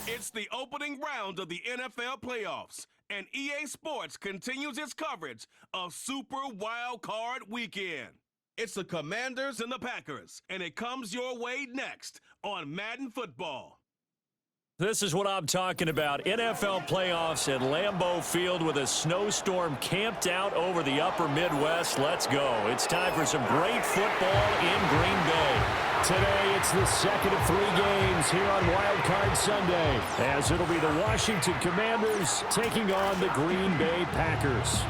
It's the opening round of the NFL playoffs, and EA Sports continues its coverage of Super Wild Card Weekend. It's the Commanders and the Packers, and it comes your way next on Madden Football. This is what I'm talking about. NFL playoffs at Lambeau Field with a snowstorm camped out over the upper Midwest. Let's go. It's time for some great football in Green Bay. Today, it's the second of 3 games here on Wild Card Sunday, as it'll be the Washington Commanders taking on the Green Bay Packers.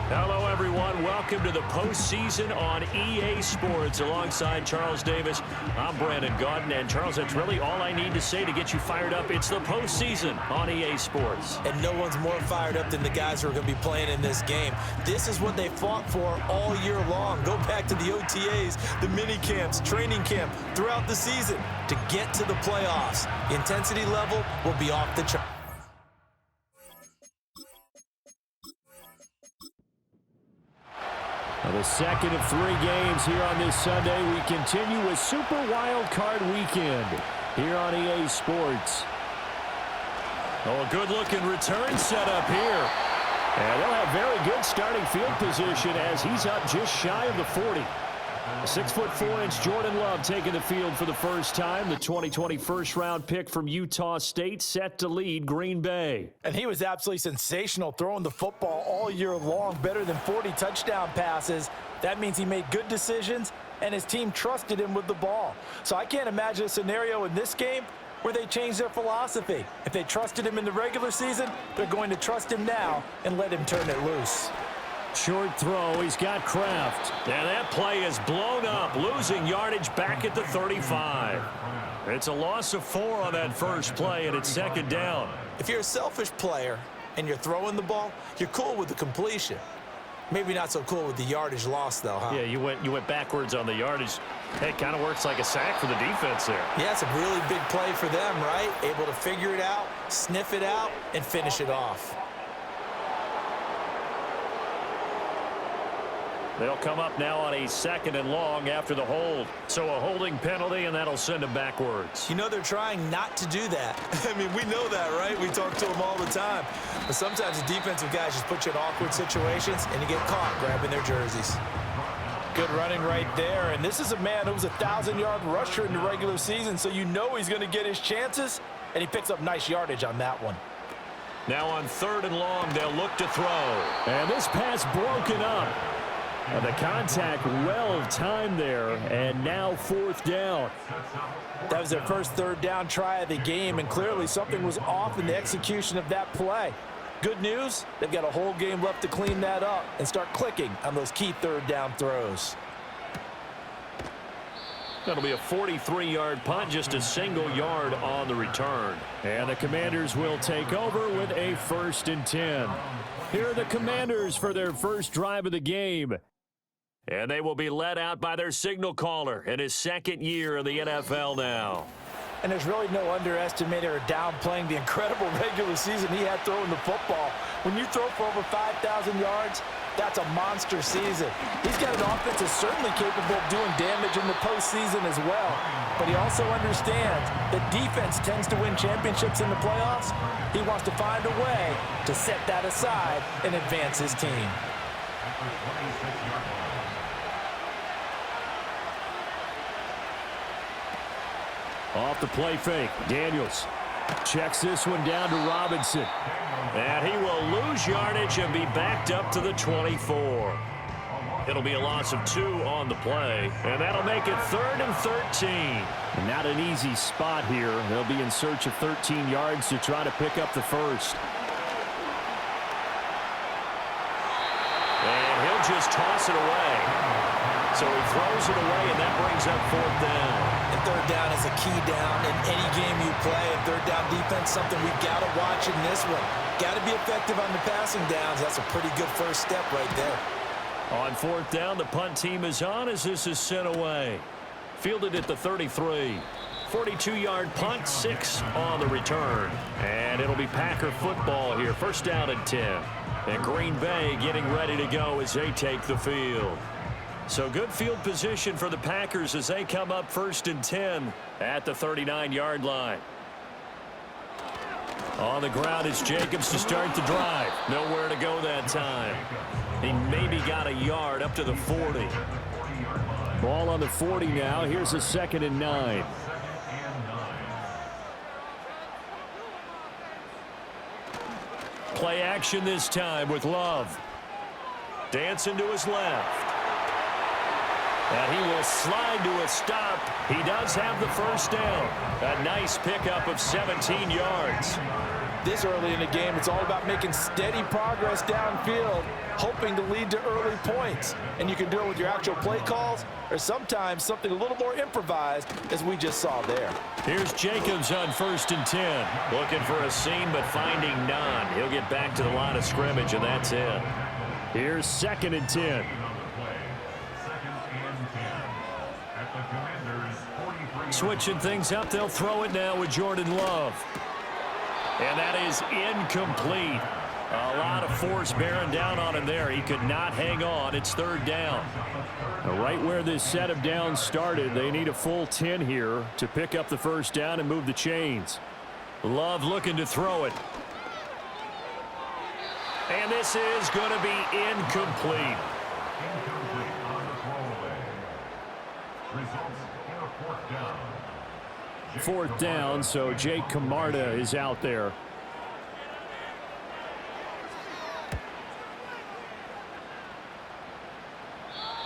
Hello, everyone. Welcome to the postseason on EA Sports. Alongside Charles Davis, I'm Brandon Gaudin. And, Charles, that's really all I need to say to get you fired up. It's the postseason on EA Sports. And no one's more fired up than the guys who are going to be playing in this game. This is what they fought for all year long. Go back to the OTAs, the mini camps, training camp, throughout the season to get to the playoffs. The intensity level will be off the chart. The second of 3 games here on this Sunday. We continue with Super Wild Card Weekend here on EA Sports. Oh, a good-looking return set up here. And they'll have very good starting field position as he's up just shy of the 40. 6'4" Jordan Love taking the field for the first time. The 2020 first-round pick from Utah State set to lead Green Bay. And he was absolutely sensational throwing the football all year long, better than 40 touchdown passes. That means he made good decisions, and his team trusted him with the ball. So I can't imagine a scenario in this game where they change their philosophy. If they trusted him in the regular season, they're going to trust him now and let him turn it loose. Short throw, he's got Kraft. And that play is blown up, losing yardage back at the 35. It's a loss of 4 on that first play, and it's second down. If you're a selfish player and you're throwing the ball, you're cool with the completion. Maybe not so cool with the yardage loss, though, huh? Yeah, you went backwards on the yardage. Hey, it kind of works like a sack for the defense there. Yeah, it's a really big play for them, right? Able to figure it out, sniff it out, and finish it off. They'll come up now on a 2nd and long after the hold. So a holding penalty, and that'll send them backwards. You know, they're trying not to do that. I mean, we know that, right? We talk to them all the time. But sometimes the defensive guys just put you in awkward situations, and you get caught grabbing their jerseys. Good running right there. And this is a man who was a 1,000-yard rusher in the regular season, so you know he's going to get his chances, and he picks up nice yardage on that one. Now on 3rd and long, they'll look to throw. And this pass broken up. And the contact well timed there, and now 4th down. That was their first 3rd down try of the game, and clearly something was off in the execution of that play. Good news, they've got a whole game left to clean that up and start clicking on those key 3rd down throws. That'll be a 43-yard punt, just a single yard on the return. And the Commanders will take over with a 1st and 10. Here are the Commanders for their first drive of the game. And they will be led out by their signal caller in his 2nd year in the NFL now. And there's really no underestimating or downplaying the incredible regular season he had throwing the football. When you throw for over 5,000 yards, that's a monster season. He's got an offense that's certainly capable of doing damage in the postseason as well. But he also understands that defense tends to win championships in the playoffs. He wants to find a way to set that aside and advance his team. Off the play fake, Daniels checks this one down to Robinson. And he will lose yardage and be backed up to the 24. It'll be a loss of 2 on the play, and that'll make it 3rd and 13. And not an easy spot here. They'll be in search of 13 yards to try to pick up the first. And he'll just toss it away. So he throws it away, and that brings up 4th down. And 3rd down is a key down in any game you play. And 3rd down defense, something we've got to watch in this one. Got to be effective on the passing downs. That's a pretty good first step right there. On 4th down, the punt team is on as this is sent away. Fielded at the 33. 42-yard punt, 6 on the return. And it'll be Packer football here. 1st down and 10. And Green Bay getting ready to go as they take the field. So good field position for the Packers as they come up 1st and 10 at the 39-yard line. On the ground, it's Jacobs to start the drive. Nowhere to go that time. He maybe got a yard up to the 40. Ball on the 40 now. Here's a 2nd and 9. Play action this time with Love. Dancing to his left. And he will slide to a stop. He does have the first down. A nice pickup of 17 yards. This early in the game, it's all about making steady progress downfield, hoping to lead to early points. And you can do it with your actual play calls or sometimes something a little more improvised, as we just saw there. Here's Jacobs on 1st and 10. Looking for a seam, but finding none. He'll get back to the line of scrimmage, and that's it. Here's 2nd and 10. Switching things up, they'll throw it now with Jordan Love. And that is incomplete. A lot of force bearing down on him there. He could not hang on. It's 3rd down. Right where this set of downs started, they need a full 10 here to pick up the first down and move the chains. Love looking to throw it. And this is going to be incomplete. 4th down, so Jake Camarda is out there.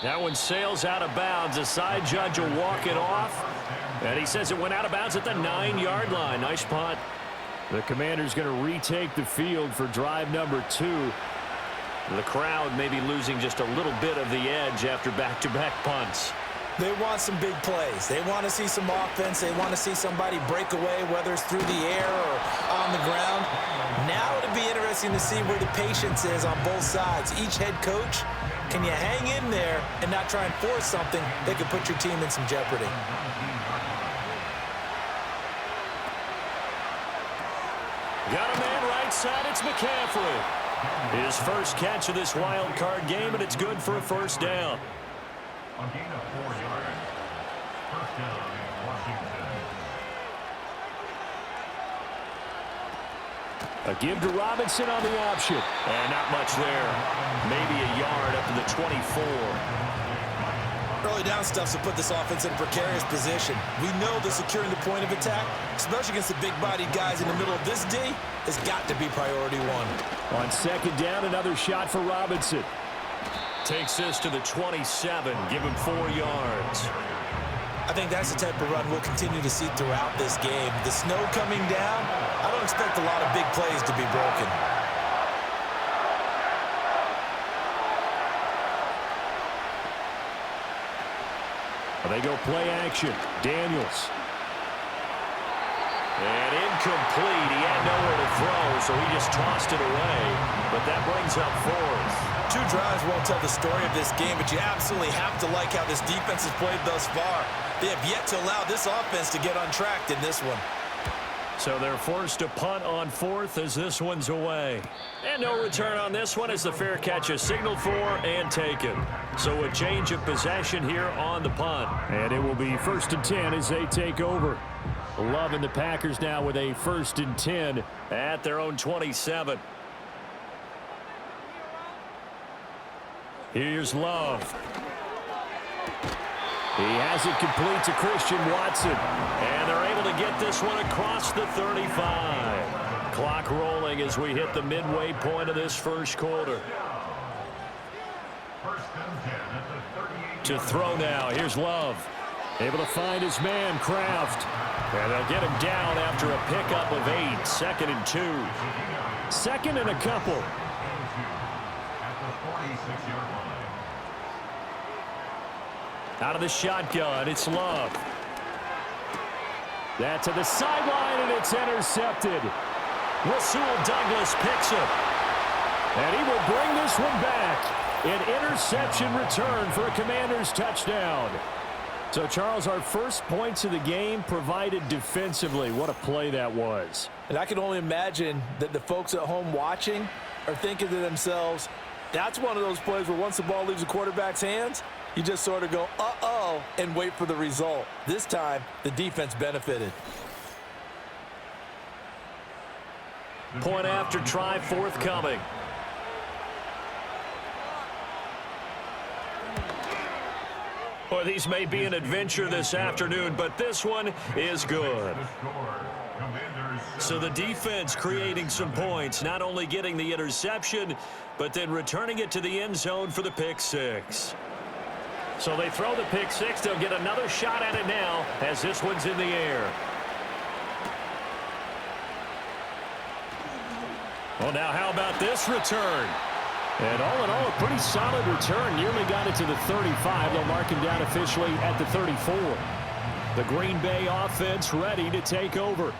That one sails out of bounds. The side judge will walk it off. And he says it went out of bounds at the 9-yard line. Nice punt. The Commander's going to retake the field for drive number 2. The crowd may be losing just a little bit of the edge after back-to-back punts. They want some big plays. They want to see some offense. They want to see somebody break away, whether it's through the air or on the ground. Now it'll be interesting to see where the patience is on both sides. Each head coach, can you hang in there and not try and force something that could put your team in some jeopardy? Got a man right side. It's McCaffrey. His first catch of this wild card game, and it's good for a first down. A gain of 4 yards. First down in Washington. A give to Robinson on the option. And not much there. Maybe a yard up to the 24. Early down stuff to put this offense in a precarious position. We know that securing the point of attack, especially against the big-bodied guys in the middle of this D, has got to be priority 1. On 2nd down, another shot for Robinson. Takes this to the 27. Give him 4 yards. I think that's the type of run we'll continue to see throughout this game. The snow coming down, I don't expect a lot of big plays to be broken. They go play action. Daniels. And incomplete. He had nowhere to throw, so he just tossed it away. But that brings up 4th. 2 drives won't tell the story of this game, but you absolutely have to like how this defense has played thus far. They have yet to allow this offense to get untracked in this one. So they're forced to punt on 4th as this one's away. And no return on this one as the fair catch is signaled for and taken. So a change of possession here on the punt. And it will be 1st and 10 as they take over. Love and the Packers now with a 1st and 10 at their own 27. Here's Love. He has it complete to Christian Watson. And they're able to get this one across the 35. Clock rolling as we hit the midway point of this first quarter. To throw now. Here's Love. Able to find his man, Kraft. And they'll get him down after a pickup of 8. 2nd and 2. 2nd and a couple. Out of the shotgun, it's Love. That to the sideline, and it's intercepted. Rasul Douglas picks it. And he will bring this one back. An interception return for a Commanders touchdown. So, Charles, our first points of the game provided defensively. What a play that was. And I can only imagine that the folks at home watching are thinking to themselves, That's one of those plays where once the ball leaves the quarterback's hands, you just sort of go, uh-oh, and wait for the result. This time, the defense benefited. Point after try forthcoming. Well, these may be an adventure this afternoon, but this one is good. So the defense creating some points, not only getting the interception, but then returning it to the end zone for the pick six. So they throw the pick six. They'll get another shot at it now as this one's in the air. Well, now how about this return? And all in all, a pretty solid return. Nearly got it to the 35. They'll mark him down officially at the 34. The Green Bay offense ready to take over.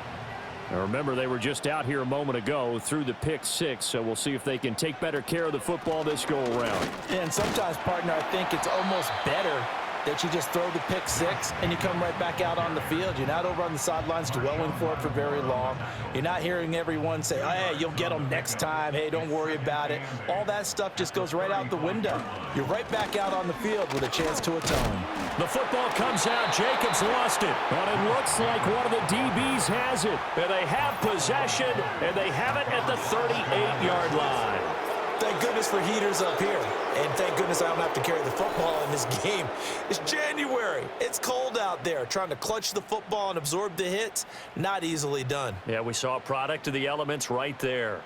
Now remember, they were just out here a moment ago through the pick six, so we'll see if they can take better care of the football this go-around. And sometimes, partner, I think it's almost better that you just throw the pick six and you come right back out on the field. You're not over on the sidelines dwelling for it for very long. You're not hearing everyone say, oh, hey, you'll get them next time. Hey, don't worry about it. All that stuff just goes right out the window. You're right back out on the field with a chance to atone. The football comes out. Jacobs lost it. But it looks like one of the DBs has it. And they have possession, and they have it at the 38-yard line. Thank goodness for heaters up here. And thank goodness I don't have to carry the football in this game. It's January. It's cold out there. Trying to clutch the football and absorb the hits, not easily done. Yeah, we saw a product of the elements right there.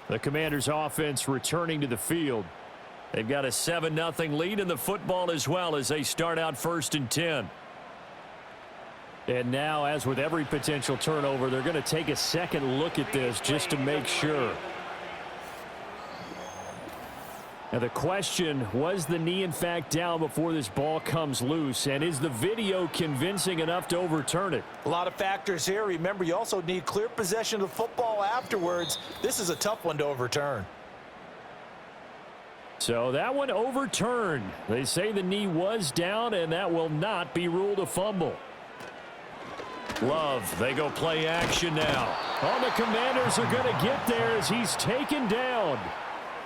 The Commanders' offense returning to the field. They've got a 7-0 lead in the football as well as they start out 1st and 10. And now, as with every potential turnover, they're going to take a second look at this just to make sure. Now the question, was the knee in fact down before this ball comes loose? And is the video convincing enough to overturn it? A lot of factors here. Remember, you also need clear possession of the football afterwards. This is a tough one to overturn. So that one overturned. They say the knee was down, and that will not be ruled a fumble. Love, they go play action now. Oh, the Commanders are going to get there as he's taken down.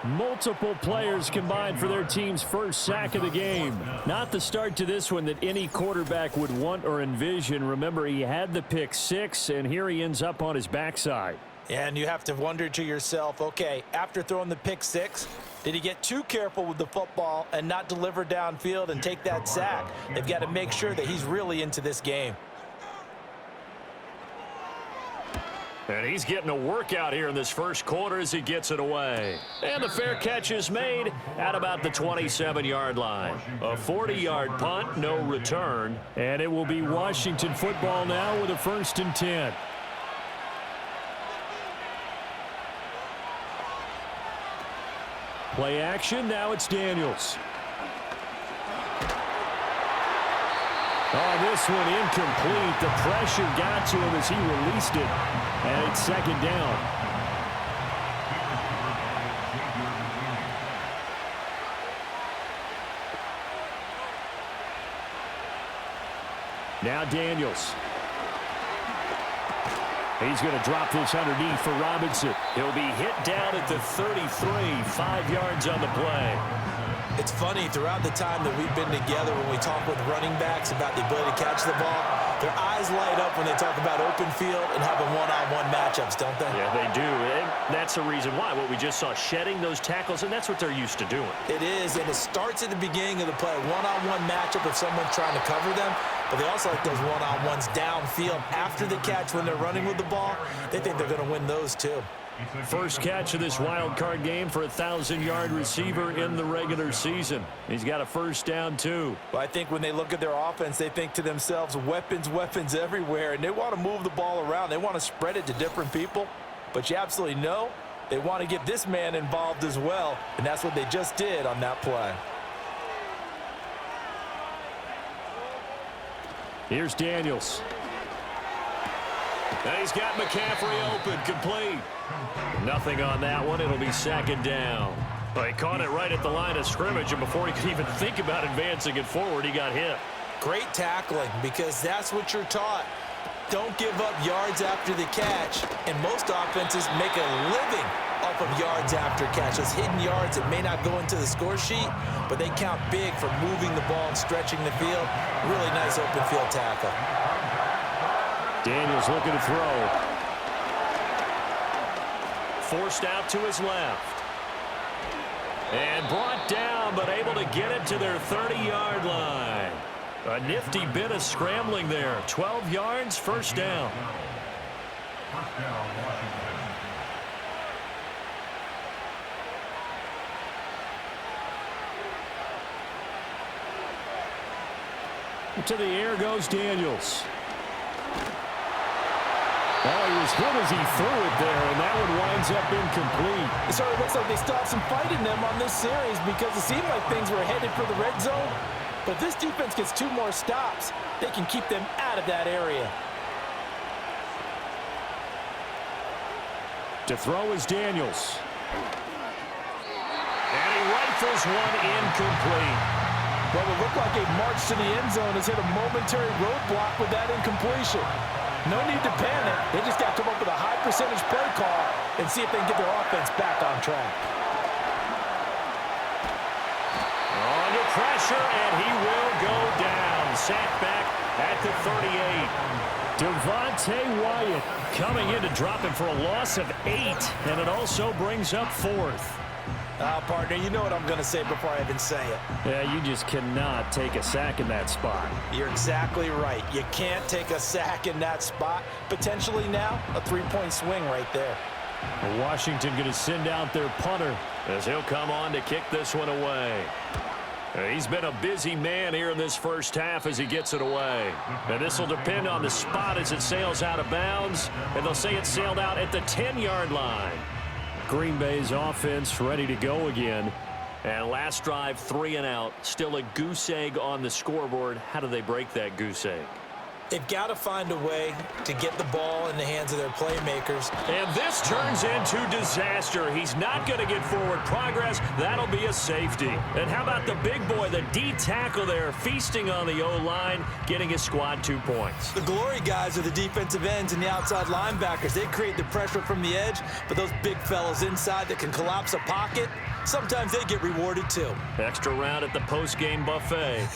Multiple players combined for their team's first sack of the game. Not the start to this one that any quarterback would want or envision. Remember, he had the pick six, and here he ends up on his backside. And you have to wonder to yourself, okay, after throwing the pick six, did he get too careful with the football and not deliver downfield and take that sack? They've got to make sure that he's really into this game. And he's getting a workout here in this first quarter as he gets it away. And the fair catch is made at about the 27-yard line. A 40-yard punt, no return. And it will be Washington football now with a 1st and 10. Play action, now it's Daniels. Oh, this one incomplete. The pressure got to him as he released it. And it's 2nd down. Now Daniels. He's going to drop this underneath for Robinson. He'll be hit down at the 33, 5 yards on the play. It's funny, throughout the time that we've been together, when we talk with running backs about the ability to catch the ball, their eyes light up when they talk about open field and having one-on-one matchups, don't they? Yeah, they do. And that's the reason why. What we just saw, shedding those tackles, and that's what they're used to doing. It is, and it starts at the beginning of the play. One-on-one matchup if someone's trying to cover them, but they also like those one-on-ones downfield after the catch when they're running with the ball. They think they're going to win those too. First catch of this wild card game for a 1,000-yard receiver in the regular season. He's got a 1st down, too. Well, I think when they look at their offense, they think to themselves, weapons, weapons everywhere, and they want to move the ball around. They want to spread it to different people, but you absolutely know they want to get this man involved as well, and that's what they just did on that play. Here's Daniels. And he's got McCaffrey open, complete. Nothing on that one. It'll be 2nd down. Well, he caught it right at the line of scrimmage, and before he could even think about advancing it forward, he got hit. Great tackling, because that's what you're taught. Don't give up yards after the catch, and most offenses make a living off of yards after catch. Those hidden yards that may not go into the score sheet, but they count big for moving the ball and stretching the field. Really nice open field tackle. Daniels looking to throw. Forced out to his left. And brought down, but able to get it to their 30-yard line. A nifty bit of scrambling there. 12 yards, first down. First down, Washington. To the air goes Daniels. Oh, he was hit as he threw it there, and that one winds up incomplete. It sort of looks like they still have some fight in them on this series because it seemed like things were headed for the red zone. But this defense gets 2 more stops. They can keep them out of that area. To throw is Daniels. And he rifles one incomplete. What would look like a march to the end zone has hit a momentary roadblock with that incompletion. No need to panic. They just got to come up with a high percentage play call and see if they can get their offense back on track. Under pressure, and he will go down. Sacked back at the 38. Devontae Wyatt coming in to drop him for a loss of 8, and it also brings up 4th. Partner, you know what I'm going to say before I even say it. Yeah, you just cannot take a sack in that spot. You're exactly right. You can't take a sack in that spot. Potentially now, a 3-point swing right there. Washington going to send out their punter as he'll come on to kick this one away. He's been a busy man here in this first half as he gets it away. And this will depend on the spot as it sails out of bounds. And they'll say it sailed out at the 10-yard line. Green Bay's offense ready to go again. And last drive, 3 and out. Still a goose egg on the scoreboard. How do they break that goose egg? They've got to find a way to get the ball in the hands of their playmakers. And this turns into disaster. He's not going to get forward progress. That'll be a safety. And how about the big boy, the D tackle there, feasting on the O-line, getting his squad 2 points. The glory guys are the defensive ends and the outside linebackers. They create the pressure from the edge, but those big fellas inside that can collapse a pocket, sometimes they get rewarded too. Extra round at the post-game buffet.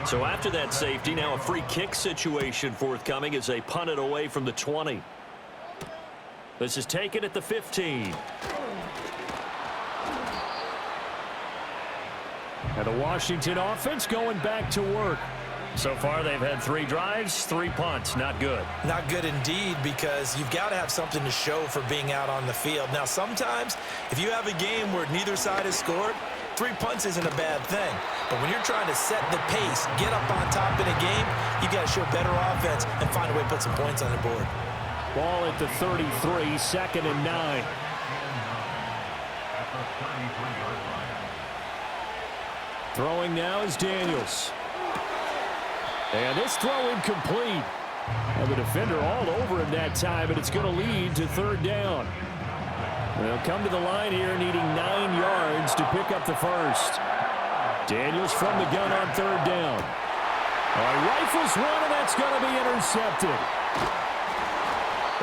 So after that safety, now a free kick situation forthcoming as they punt it away from the 20. This is taken at the 15. And the Washington offense going back to work. So far, they've had 3 drives, 3 punts. Not good. Not good indeed, because you've got to have something to show for being out on the field. Now, sometimes, if you have a game where neither side has scored, 3 punts isn't a bad thing. But when you're trying to set the pace, get up on top in a game, you got to show better offense and find a way to put some points on the board. Ball at the 33, 2nd and 9. Throwing now is Daniels. And this throw incomplete. And the defender all over him that time, but it's going to lead to 3rd down. They'll come to the line here needing 9 yards to pick up the first. Daniels from the gun on 3rd down. Rifles one, and that's going to be intercepted.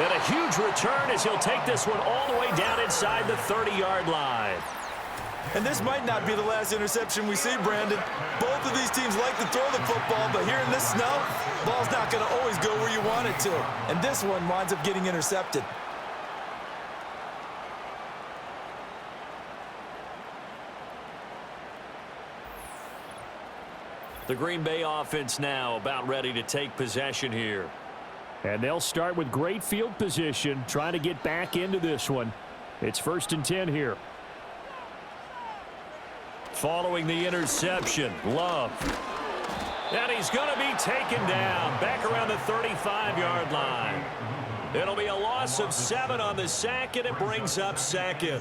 And a huge return as he'll take this one all the way down inside the 30-yard line. And this might not be the last interception we see, Brandon. Both of these teams like to throw the football, but here in this snow, ball's not going to always go where you want it to. And this one winds up getting intercepted. The Green Bay offense now about ready to take possession here. And they'll start with great field position, trying to get back into this one. It's 1st and 10 here. Following the interception, Love. And he's going to be taken down back around the 35-yard line. It'll be a loss of 7 on the sack, and it brings up 2nd.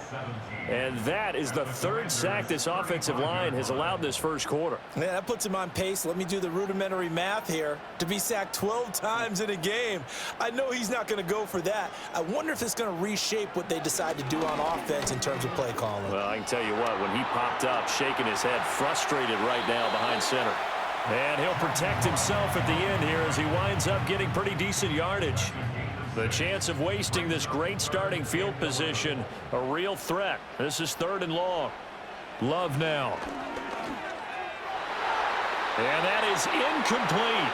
And that is the 3rd sack this offensive line has allowed this first quarter. Yeah, that puts him on pace. Let me do the rudimentary math here. To be sacked 12 times in a game, I know he's not going to go for that. I wonder if it's going to reshape what they decide to do on offense in terms of play calling. Well, I can tell you what, when he popped up, shaking his head, frustrated right now behind center. And he'll protect himself at the end here as he winds up getting pretty decent yardage. The chance of wasting this great starting field position, a real threat. This is 3rd and long. Love now. And that is incomplete.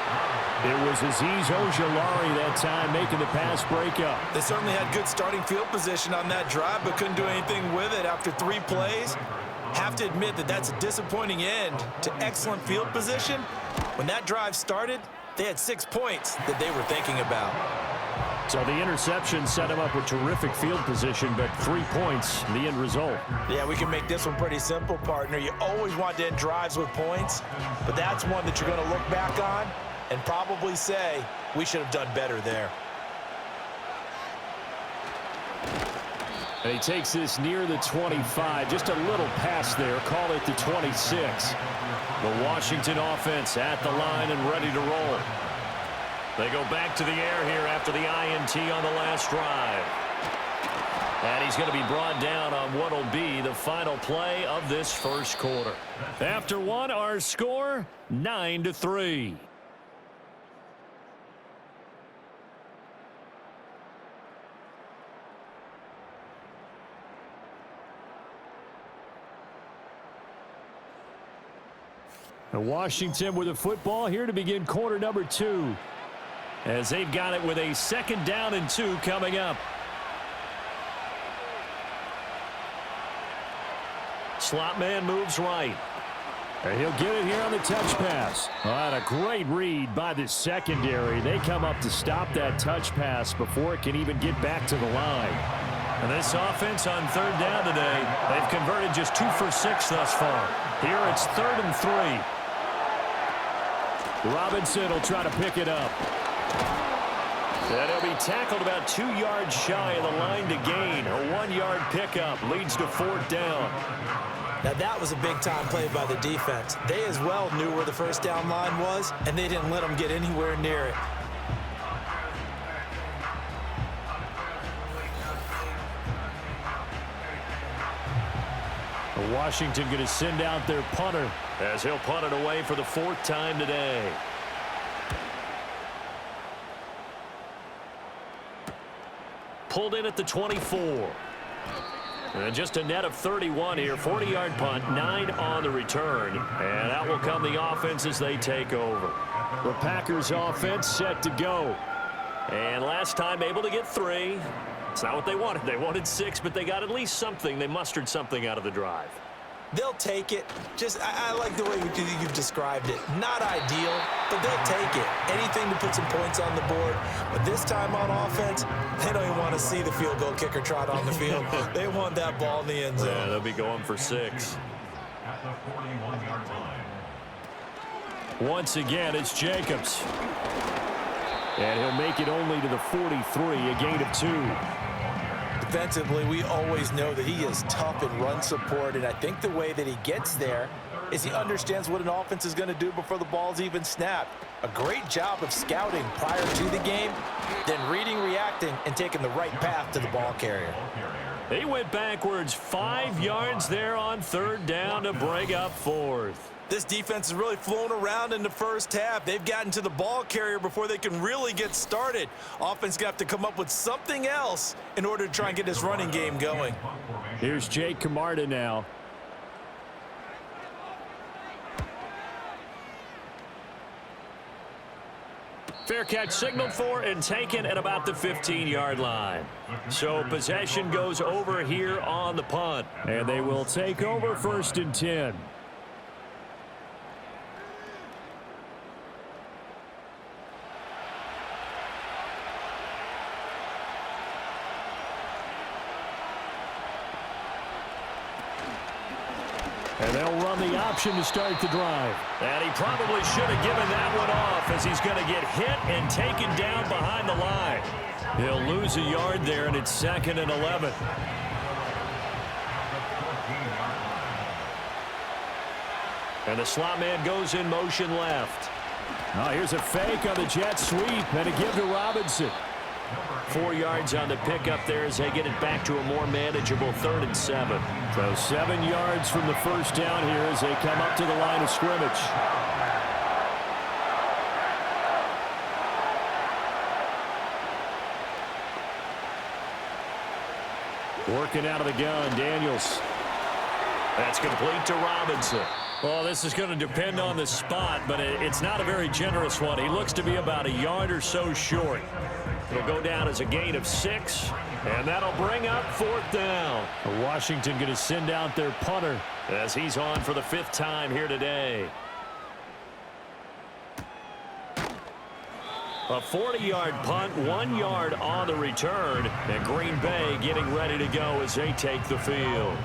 It was Azeez Ojulari that time making the pass breakup. They certainly had good starting field position on that drive, but couldn't do anything with it after 3 plays. Have to admit that that's a disappointing end to excellent field position. When that drive started, they had 6 points that they were thinking about. So the interception set him up with terrific field position, but 3 points, the end result. Yeah, we can make this one pretty simple, partner. You always want to end drives with points, but that's one that you're going to look back on and probably say, we should have done better there. And he takes this near the 25. Just a little pass there. Call it the 26. The Washington offense at the line and ready to roll. They go back to the air here after the INT on the last drive. And he's going to be brought down on what will be the final play of this first quarter. After one, our score, 9-3. Washington with the football here to begin quarter number 2. As they've got it with a 2nd down and 2 coming up. Slot man moves right. And he'll get it here on the touch pass. And a great read by the secondary. They come up to stop that touch pass before it can even get back to the line. And this offense on 3rd down today, they've converted just 2 for 6 thus far. Here it's 3rd and 3. Robinson will try to pick it up. And he'll be tackled about 2 yards shy of the line to gain. A 1-yard pickup leads to 4th down. Now that was a big-time play by the defense. They as well knew where the first down line was, and they didn't let them get anywhere near it. Washington going to send out their punter, as he'll punt it away for the 4th time today. Pulled in at the 24. And just a net of 31 here. 40-yard punt, 9 on the return. And that will come the offense as they take over. The Packers offense set to go. And last time able to get 3. It's not what they wanted. They wanted 6, but they got at least something. They mustered something out of the drive. They'll take it. I like the way you've described it. Not ideal, but they'll take it. Anything to put some points on the board. But this time on offense, they don't even want to see the field goal kicker trot on the field. They want that ball in the end zone. Yeah, they'll be going for 6. At the 41-yard line. Once again, it's Jacobs. And he'll make it only to the 43, a gain of 2. Defensively, we always know that he is tough in run support, and I think the way that he gets there is he understands what an offense is going to do before the ball's even snapped. A great job of scouting prior to the game, then reading, reacting, and taking the right path to the ball carrier. He went backwards 5 yards there on 3rd down to bring up 4th. This defense has really flown around in the first half. They've gotten to the ball carrier before they can really get started. Offense got to come up with something else in order to try and get this running game going. Here's Jake Camarda now. Fair catch signaled for and taken at about the 15-yard line. So possession goes over here on the punt. And they will take over 1st and 10. And they'll run the option to start the drive. And he probably should have given that one off as he's going to get hit and taken down behind the line. He'll lose a yard there, and it's 2nd and 11. And the slot man goes in motion left. Now here's a fake on the jet sweep and a give to Robinson. 4 yards on the pickup there as they get it back to a more manageable 3rd and 7. So 7 yards from the first down here as they come up to the line of scrimmage. Working out of the gun, Daniels. That's complete to Robinson. Well, this is going to depend on the spot, but it's not a very generous one. He looks to be about a yard or so short. It'll go down as a gain of 6, and that'll bring up 4th down. Washington going to send out their punter as he's on for the 5th time here today. A 40-yard punt, 1 yard on the return, and Green Bay getting ready to go as they take the field.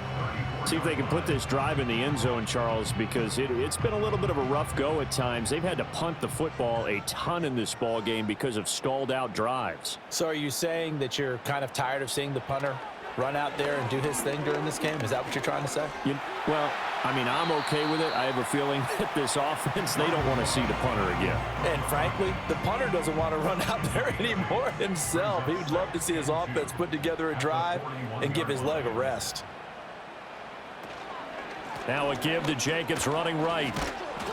See if they can put this drive in the end zone, Charles, because it's been a little bit of a rough go at times. They've had to punt the football a ton in this ball game because of stalled-out drives. So are you saying that you're kind of tired of seeing the punter run out there and do his thing during this game? Is that what you're trying to say? Well, I mean, I'm okay with it. I have a feeling that this offense, they don't want to see the punter again. And frankly, the punter doesn't want to run out there anymore himself. He would love to see his offense put together a drive and give his leg a rest. Now a give to Jacobs running right.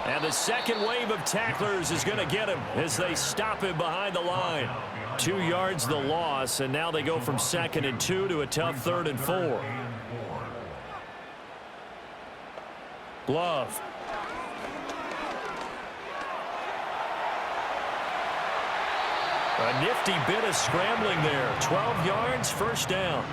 And the second wave of tacklers is going to get him as they stop him behind the line. 2 yards the loss, and now they go from 2nd and 2 to a tough 3rd and 4. Love. A nifty bit of scrambling there. 12 yards, 1st down.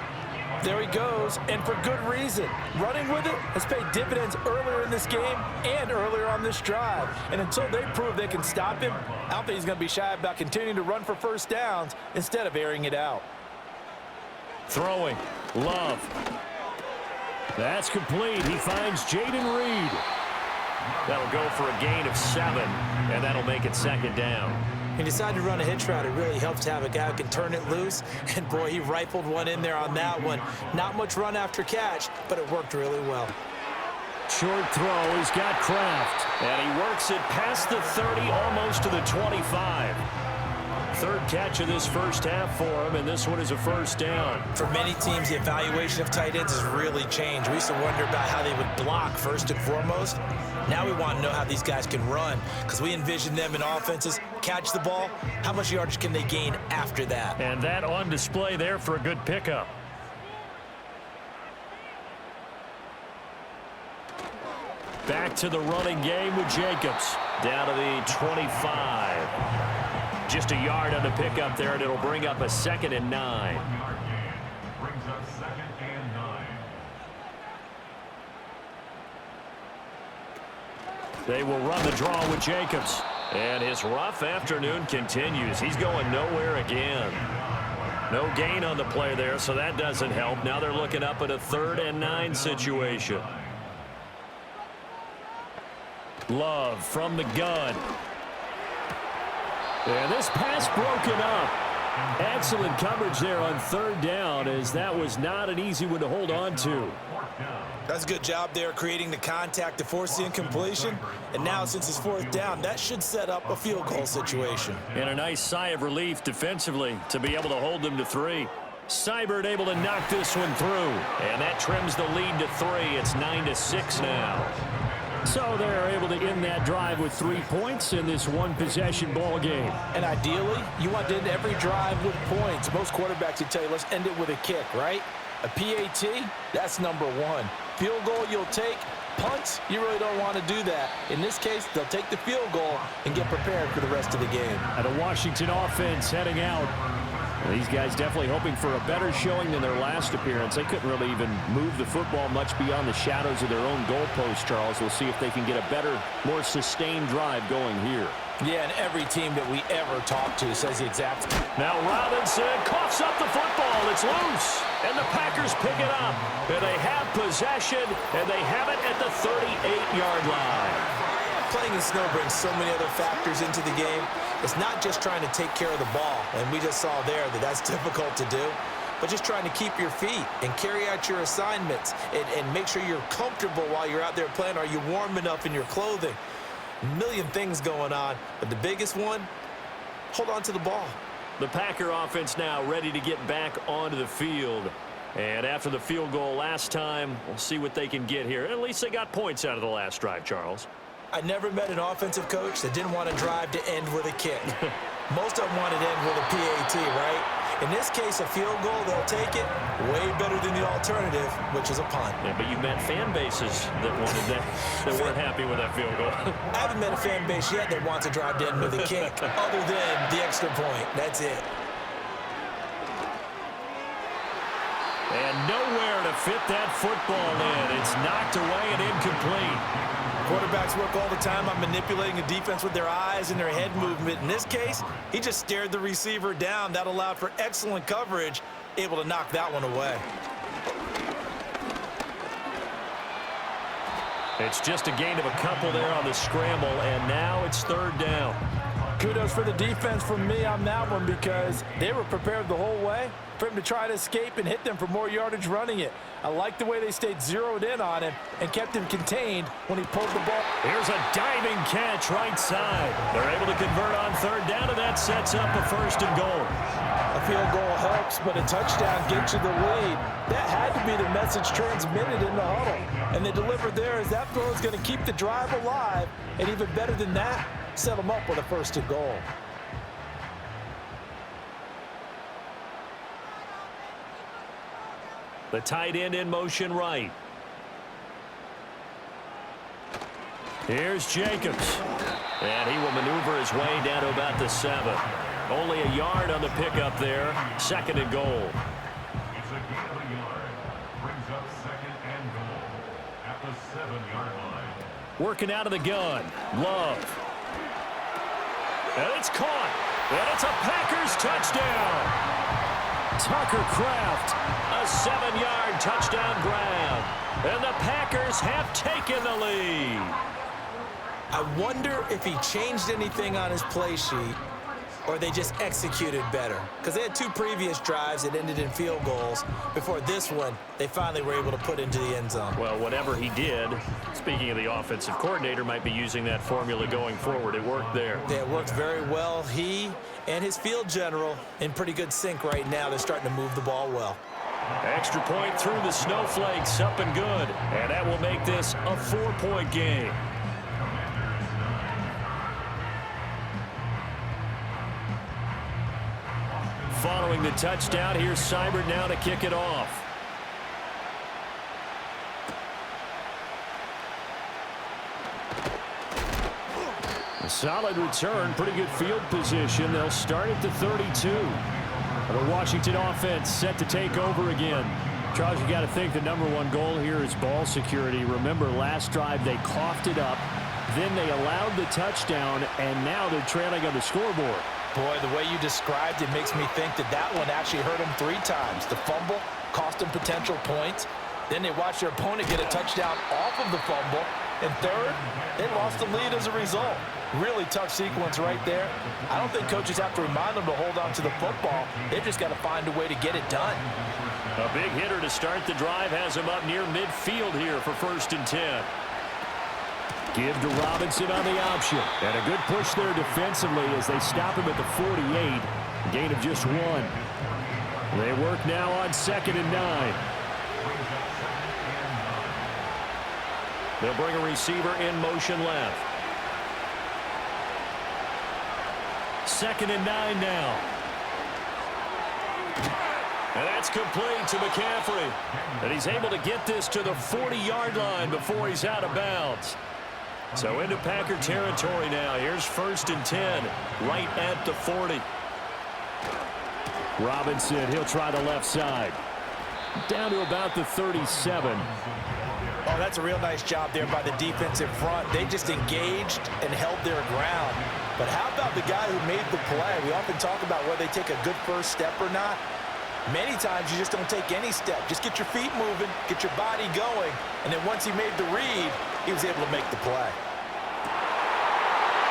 There he goes, and for good reason. Running with it has paid dividends earlier in this game and earlier on this drive. And until they prove they can stop him, I don't think he's going to be shy about continuing to run for 1st downs instead of airing it out. Throwing. Love. That's complete. He finds Jaden Reed. That'll go for a gain of 7, and that'll make it 2nd down. He decided to run a hitch route. It really helps to have a guy who can turn it loose. And, boy, he rifled one in there on that one. Not much run after catch, but it worked really well. Short throw. He's got Kraft. And he works it past the 30, almost to the 25. 3rd catch of this 1st half for him, and this one is a 1st down. For many teams, the evaluation of tight ends has really changed. We used to wonder about how they would block first and foremost. Now we want to know how these guys can run, because we envision them in offenses catch the ball. How much yardage can they gain after that? And that on display there for a good pickup. Back to the running game with Jacobs. Down to the 25. Just a yard on the pickup there, and it'll bring up a 2nd and 9. Brings up 2nd and 9. They will run the draw with Jacobs. And his rough afternoon continues. He's going nowhere again. No gain on the play there, so that doesn't help. Now they're looking up at a 3rd and 9 situation. Love from the gun. And this pass broken up. Excellent coverage there on 3rd down, as that was not an easy one to hold on to. That's a good job there creating the contact to force the incompletion. And now since it's 4th down, that should set up a field goal situation. And a nice sigh of relief defensively to be able to hold them to 3. Seibert able to knock this one through. And that trims the lead to 3. It's 9-6 now. So they're able to end that drive with 3 points in this one-possession ball game. And ideally, you want to end every drive with points. Most quarterbacks would tell you, let's end it with a kick, right? A PAT, that's number 1. Field goal you'll take. Punts, you really don't want to do that. In this case, they'll take the field goal and get prepared for the rest of the game. And a Washington offense heading out. These guys definitely hoping for a better showing than their last appearance. They couldn't really even move the football much beyond the shadows of their own goalpost, Charles. We'll see if they can get a better, more sustained drive going here. Yeah, and every team that we ever talk to says the exact. Now Robinson coughs up the football. It's loose. And the Packers pick it up. And they have possession, and they have it at the 38-yard line. Playing in snow brings so many other factors into the game. It's not just trying to take care of the ball, and we just saw there that that's difficult to do, but just trying to keep your feet and carry out your assignments and make sure you're comfortable while you're out there playing. Are you warm enough in your clothing? A million things going on, but the biggest one, hold on to the ball. The Packer offense now ready to get back onto the field. And after the field goal last time, we'll see what they can get here. At least they got points out of the last drive, Charles. I never met an offensive coach that didn't want to drive to end with a kick. Most of them wanted to end with a PAT, right? In this case, a field goal, they'll take it. Way better than the alternative, which is a punt. Yeah, but you've met fan bases that wanted that weren't happy with that field goal. I haven't met a fan base yet that wants to drive to end with a kick, other than the extra point. That's it. And nowhere to fit that football in. It's knocked away and incomplete. Quarterbacks work all the time on manipulating a defense with their eyes and their head movement. In this case, he just stared the receiver down. That allowed for excellent coverage, able to knock that one away. It's just a gain of a couple there on the scramble, and now it's third down. Kudos for the defense from me on that one because they were prepared the whole way for him to try to escape and hit them for more yardage running it. I like the way they stayed zeroed in on him and kept him contained when he pulled the ball. Here's a diving catch right side. They're able to convert on third down, and that sets up a first and goal. A field goal helps, but a touchdown gets you the lead. That had to be the message transmitted in the huddle. And they delivered there as that throw is going to keep the drive alive. And even better than that, set them up with a first and goal. The tight end in motion right. Here's Jacobs. And he will maneuver his way down to about the 7. Only a yard on the pickup there. Second and goal. It's a gain of a yard. Brings up second and goal at the 7-yard line. Working out of the gun. Love. And it's caught. And it's a Packers touchdown. Tucker Kraft, a 7-yard touchdown grab. And the Packers have taken the lead. I wonder if he changed anything on his play sheet or they just executed better. Because they had 2 previous drives that ended in field goals. Before this one, they finally were able to put into the end zone. Well, whatever he did, speaking of the offensive coordinator, might be using that formula going forward. It worked there. Yeah, it worked very well. He and his field general in pretty good sync right now. They're starting to move the ball well. Extra point through the snowflakes, up and good. And that will make this a 4-point game. Following the touchdown, here's Seibert now to kick it off. A solid return, pretty good field position. They'll start at the 32. The Washington offense set to take over again. Charles, you got to think the #1 goal here is ball security. Remember, last drive they coughed it up, then they allowed the touchdown, and now they're trailing on the scoreboard. Boy, the way you described it makes me think that that one actually hurt them 3 times. The fumble cost them potential points. Then they watched their opponent get a touchdown off of the fumble. And third, they lost the lead as a result. Really tough sequence right there. I don't think coaches have to remind them to hold on to the football. They've just got to find a way to get it done. A big hitter to start the drive has him up near midfield here for 1st and 10. Give to Robinson on the option. And a good push there defensively as they stop him at the 48. Gain of just 1. They work now on 2nd and 9. They'll bring a receiver in motion left. 2nd and 9 now. And that's complete to McCaffrey. And he's able to get this to the 40-yard line before he's out of bounds. So into Packer territory now. Here's 1st and 10, right at the 40. Robinson, he'll try the left side. Down to about the 37. Oh, that's a real nice job there by the defensive front. They just engaged and held their ground. But how about the guy who made the play? We often talk about whether they take a good first step or not. Many times you just don't take any step. Just get your feet moving, get your body going, and then once he made the read, he was able to make the play.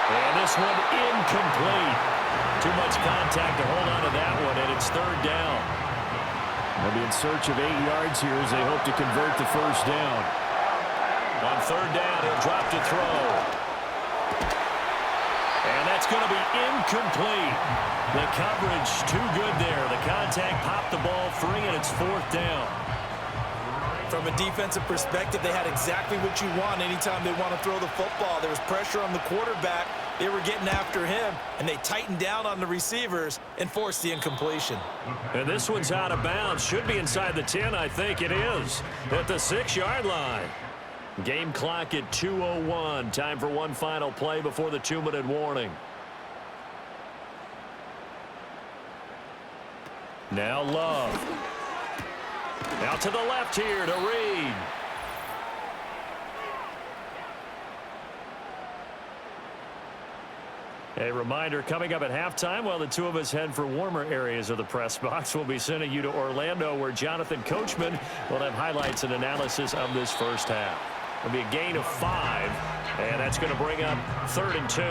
And this one incomplete. Too much contact to hold on to that one, and it's 3rd down. They'll be in search of 8 yards here as they hope to convert the 1st down. On 3rd down, he'll drop to throw. And that's going to be incomplete. The coverage too good there. The contact popped the ball free, and it's 4th down. From a defensive perspective, they had exactly what you want anytime they want to throw the football. There was pressure on the quarterback. They were getting after him, and they tightened down on the receivers and forced the incompletion. And this one's out of bounds. Should be inside the 10, I think it is. At the 6-yard line. Game clock at 2:01. Time for one final play before the 2-minute warning. Now Love. Out to the left here to Reed. A reminder, coming up at halftime, while the two of us head for warmer areas of the press box, we'll be sending you to Orlando, where Jonathan Coachman will have highlights and analysis of this first half. It'll be a gain of 5, and that's going to bring up 3rd and 2.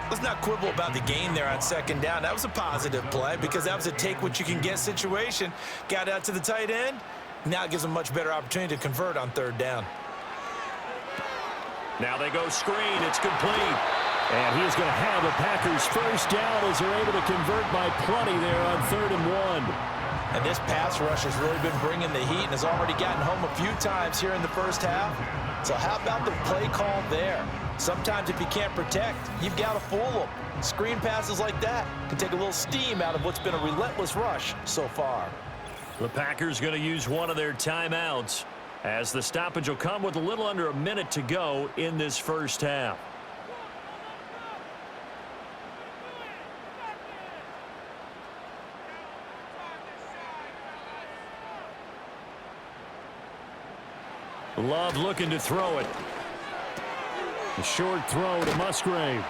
Let's not quibble about the gain there on 2nd down. That was a positive play because that was a take-what-you-can-get situation. Got out to the tight end. Now it gives them a much better opportunity to convert on 3rd down. Now they go screen. It's complete. And he is going to have a Packers first down as they're able to convert by plenty there on 3rd and 1. And this pass rush has really been bringing the heat and has already gotten home a few times here in the first half. So how about the play call there? Sometimes if you can't protect, you've got to fool them. Screen passes like that can take a little steam out of what's been a relentless rush so far. The Packers going to use one of their timeouts as the stoppage will come with a little under a minute to go in this first half. Love looking to throw it. A short throw to Musgrave.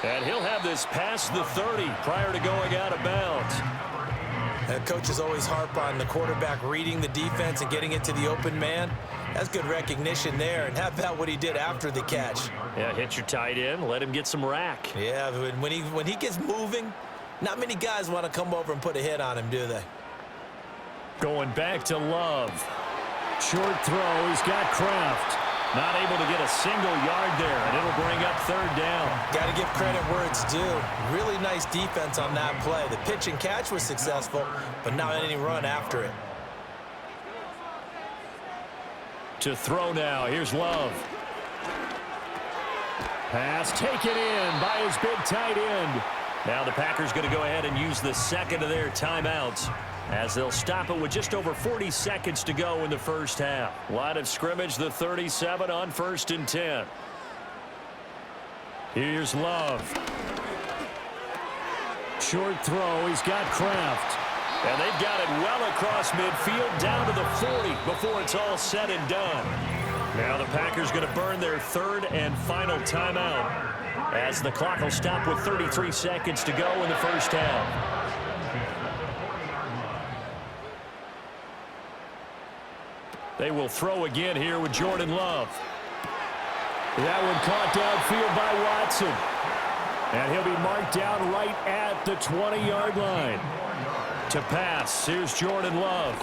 And he'll have this past the 30 prior to going out of bounds. Coaches always harp on the quarterback reading the defense and getting it to the open man. That's good recognition there. And how about what he did after the catch? Yeah, hit your tight end, let him get some rack. Yeah, when he gets moving, not many guys want to come over and put a hit on him, do they? Going back to Love. Short throw. He's got Kraft. Not able to get a single yard there, and it'll bring up 3rd down. Got to give credit where it's due. Really nice defense on that play. The pitch and catch was successful, but not any run after it. To throw now. Here's Love. Pass taken in by his big tight end. Now the Packers going to go ahead and use the second of their timeouts, as they'll stop it with just over 40 seconds to go in the first half. Line of scrimmage, the 37 on 1st and 10. Here's Love. Short throw. He's got Kraft. And they've got it well across midfield down to the 40 before it's all said and done. Now the Packers going to burn their 3rd and final timeout, as the clock will stop with 33 seconds to go in the first half. They will throw again here with Jordan Love. That one caught downfield by Watson. And he'll be marked down right at the 20-yard line. To pass, here's Jordan Love.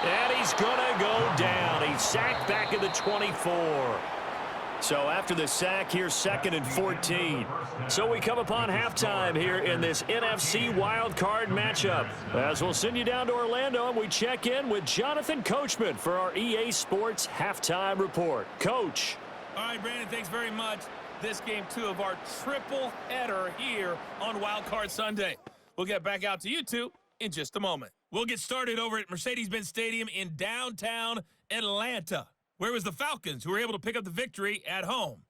And he's going to go down. He's sacked back at the 24. So after the sack, here's 2nd and 14. So we come upon halftime here in this NFC wildcard matchup, as we'll send you down to Orlando and we check in with Jonathan Coachman for our EA Sports Halftime Report. Coach. All right, Brandon, thanks very much. This game 2 of our triple header here on Wildcard Sunday. We'll get back out to you two in just a moment. We'll get started over at Mercedes-Benz Stadium in downtown Atlanta, where it was the Falcons who were able to pick up the victory at home.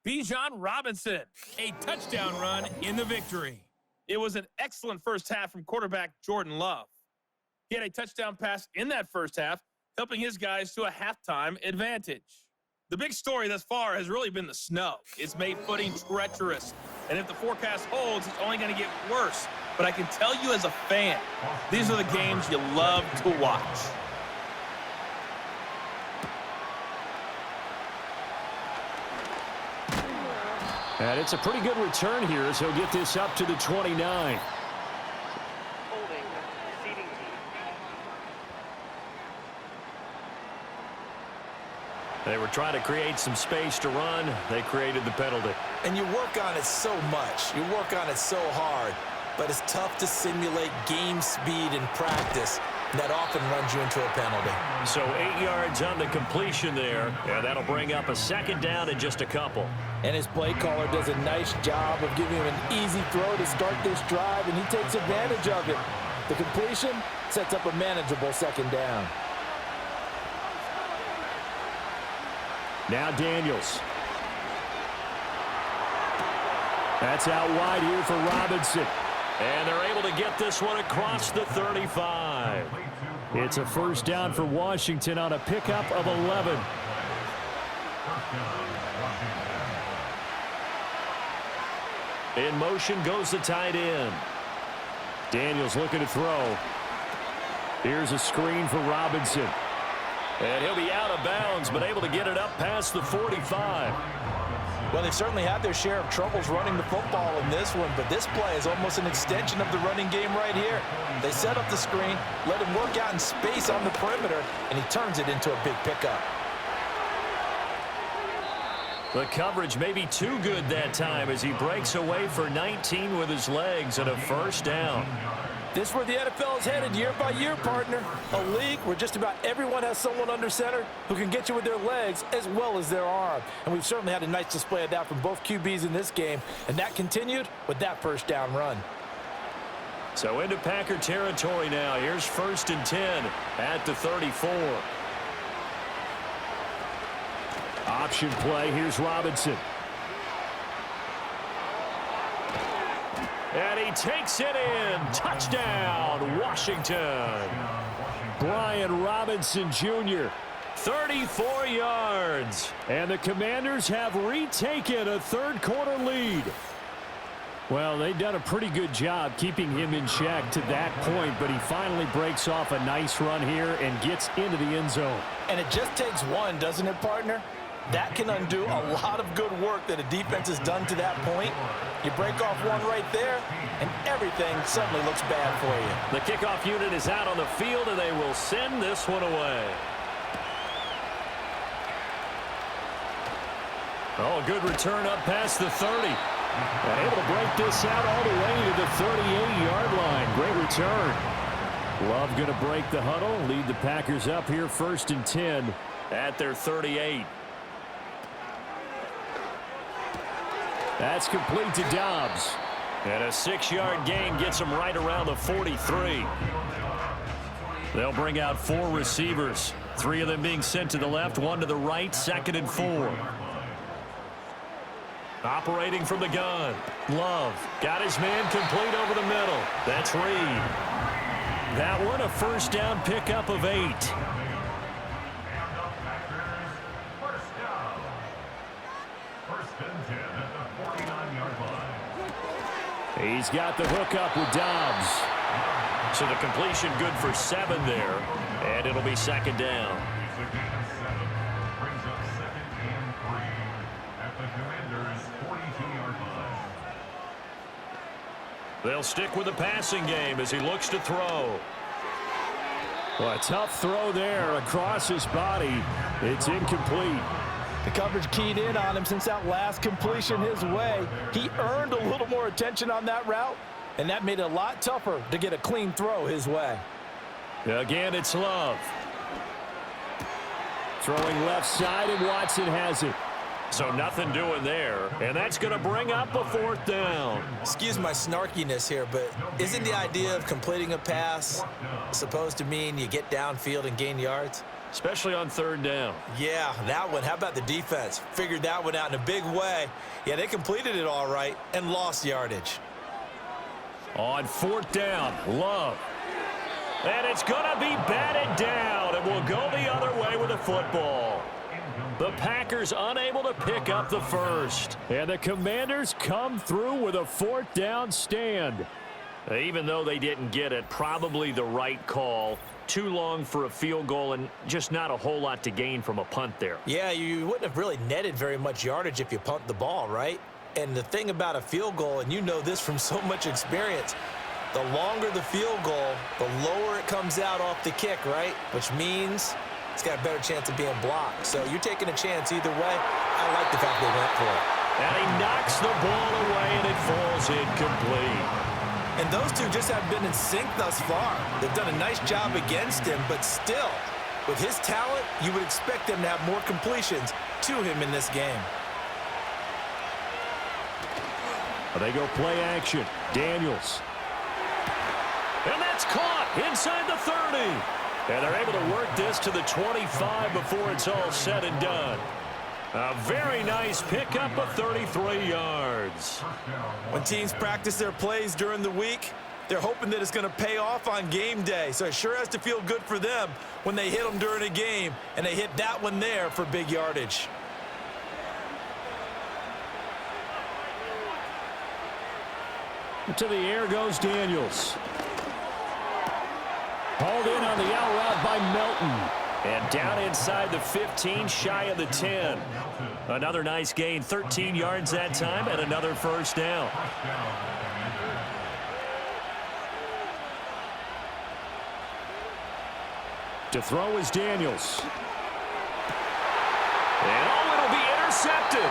Bijan Robinson, a touchdown run in the victory. It was an excellent first half from quarterback Jordan Love. He had a touchdown pass in that first half, helping his guys to a halftime advantage. The big story thus far has really been the snow. It's made footing treacherous, and if the forecast holds, it's only going to get worse. But I can tell you as a fan, these are the games you love to watch. And it's a pretty good return here as he'll get this up to the 29. They were trying to create some space to run. They created the penalty. And you work on it so much. You work on it so hard. But it's tough to simulate game speed in practice. That often runs you into a penalty. So 8 yards on the completion there, and that'll bring up a second down in just a couple. And his play caller does a nice job of giving him an easy throw to start this drive, and he takes advantage of it. The completion sets up a manageable second down. Now Daniels. That's out wide here for Robinson. And they're able to get this one across the 35. It's a first down for Washington on a pickup of 11. In motion goes the tight end. Daniels looking to throw. Here's a screen for Robinson. And he'll be out of bounds, but able to get it up past the 45. Well, they've certainly had their share of troubles running the football in this one, but this play is almost an extension of the running game right here. They set up the screen, let him work out in space on the perimeter, and he turns it into a big pickup. The coverage may be too good that time as he breaks away for 19 with his legs and a first down. This is where the NFL is headed year by year, partner. A league where just about everyone has someone under center who can get you with their legs as well as their arm. And we've certainly had a nice display of that from both QBs in this game, and that continued with that first down run. So into Packer territory now. Here's 1st and 10 at the 34. Option play. Here's Robinson. And he takes it in. Touchdown, Washington. Brian Robinson Jr. 34 yards. And the Commanders have retaken a third-quarter lead. Well, they've done a pretty good job keeping him in check to that point, but he finally breaks off a nice run here and gets into the end zone. And it just takes one, doesn't it, partner? That can undo a lot of good work that a defense has done to that point. You break off one right there, and everything suddenly looks bad for you. The kickoff unit is out on the field, and they will send this one away. Oh, good return up past the 30. And able to break this out all the way to the 38-yard line. Great return. Love going to break the huddle, lead the Packers up here 1st and 10 at their 38. That's complete to Dobbs. And a 6-yard gain gets him right around the 43. They'll bring out 4 receivers. 3 of them being sent to the left, 1 to the right, 2nd and 4. Operating from the gun. Love got his man complete over the middle. That's Reed. That one a first down pickup of 8. He's got the hook up with Dobbs. So the completion good for 7 there, and it'll be 2nd down. Brings up 2nd and 3 at the Commanders' 42-yard line. They'll stick with the passing game as he looks to throw. Well, a tough throw there across his body. It's incomplete. The coverage keyed in on him since that last completion his way. He earned a little more attention on that route, and that made it a lot tougher to get a clean throw his way. Again, it's Love. Throwing left side, and Watson has it. So nothing doing there, and that's going to bring up a 4th down. Excuse my snarkiness here, but isn't the idea of completing a pass supposed to mean you get downfield and gain yards? Especially on 3rd down. Yeah, that one. How about the defense? Figured that one out in a big way. Yeah, they completed it all right and lost yardage. On 4th down, Love. And it's going to be batted down, and will go the other way with the football. The Packers unable to pick up the first. And the Commanders come through with a 4th down stand. Even though they didn't get it, probably the right call. Too long for a field goal and just not a whole lot to gain from a punt there. Yeah, you wouldn't have really netted very much yardage if you punt the ball, right? And the thing about a field goal, and you know this from so much experience, the longer the field goal, the lower it comes out off the kick, right? Which means it's got a better chance of being blocked. So you're taking a chance either way. I like the fact they went for it. And he knocks the ball away, and it falls incomplete. And those two just haven't been in sync thus far. They've done a nice job against him, but still, with his talent, you would expect them to have more completions to him in this game. They go play action. Daniels. And that's caught inside the 30. And they're able to work this to the 25 before it's all said and done. A very nice pickup of 33 yards. When teams practice their plays during the week, they're hoping that it's going to pay off on game day. So it sure has to feel good for them when they hit them during a game, and they hit that one there for big yardage. To the air goes Daniels. Hauled in on the out route by Melton. And down inside the 15, shy of the 10. Another nice gain, 13 yards that time, and another first down. To throw is Daniels. And it'll be intercepted.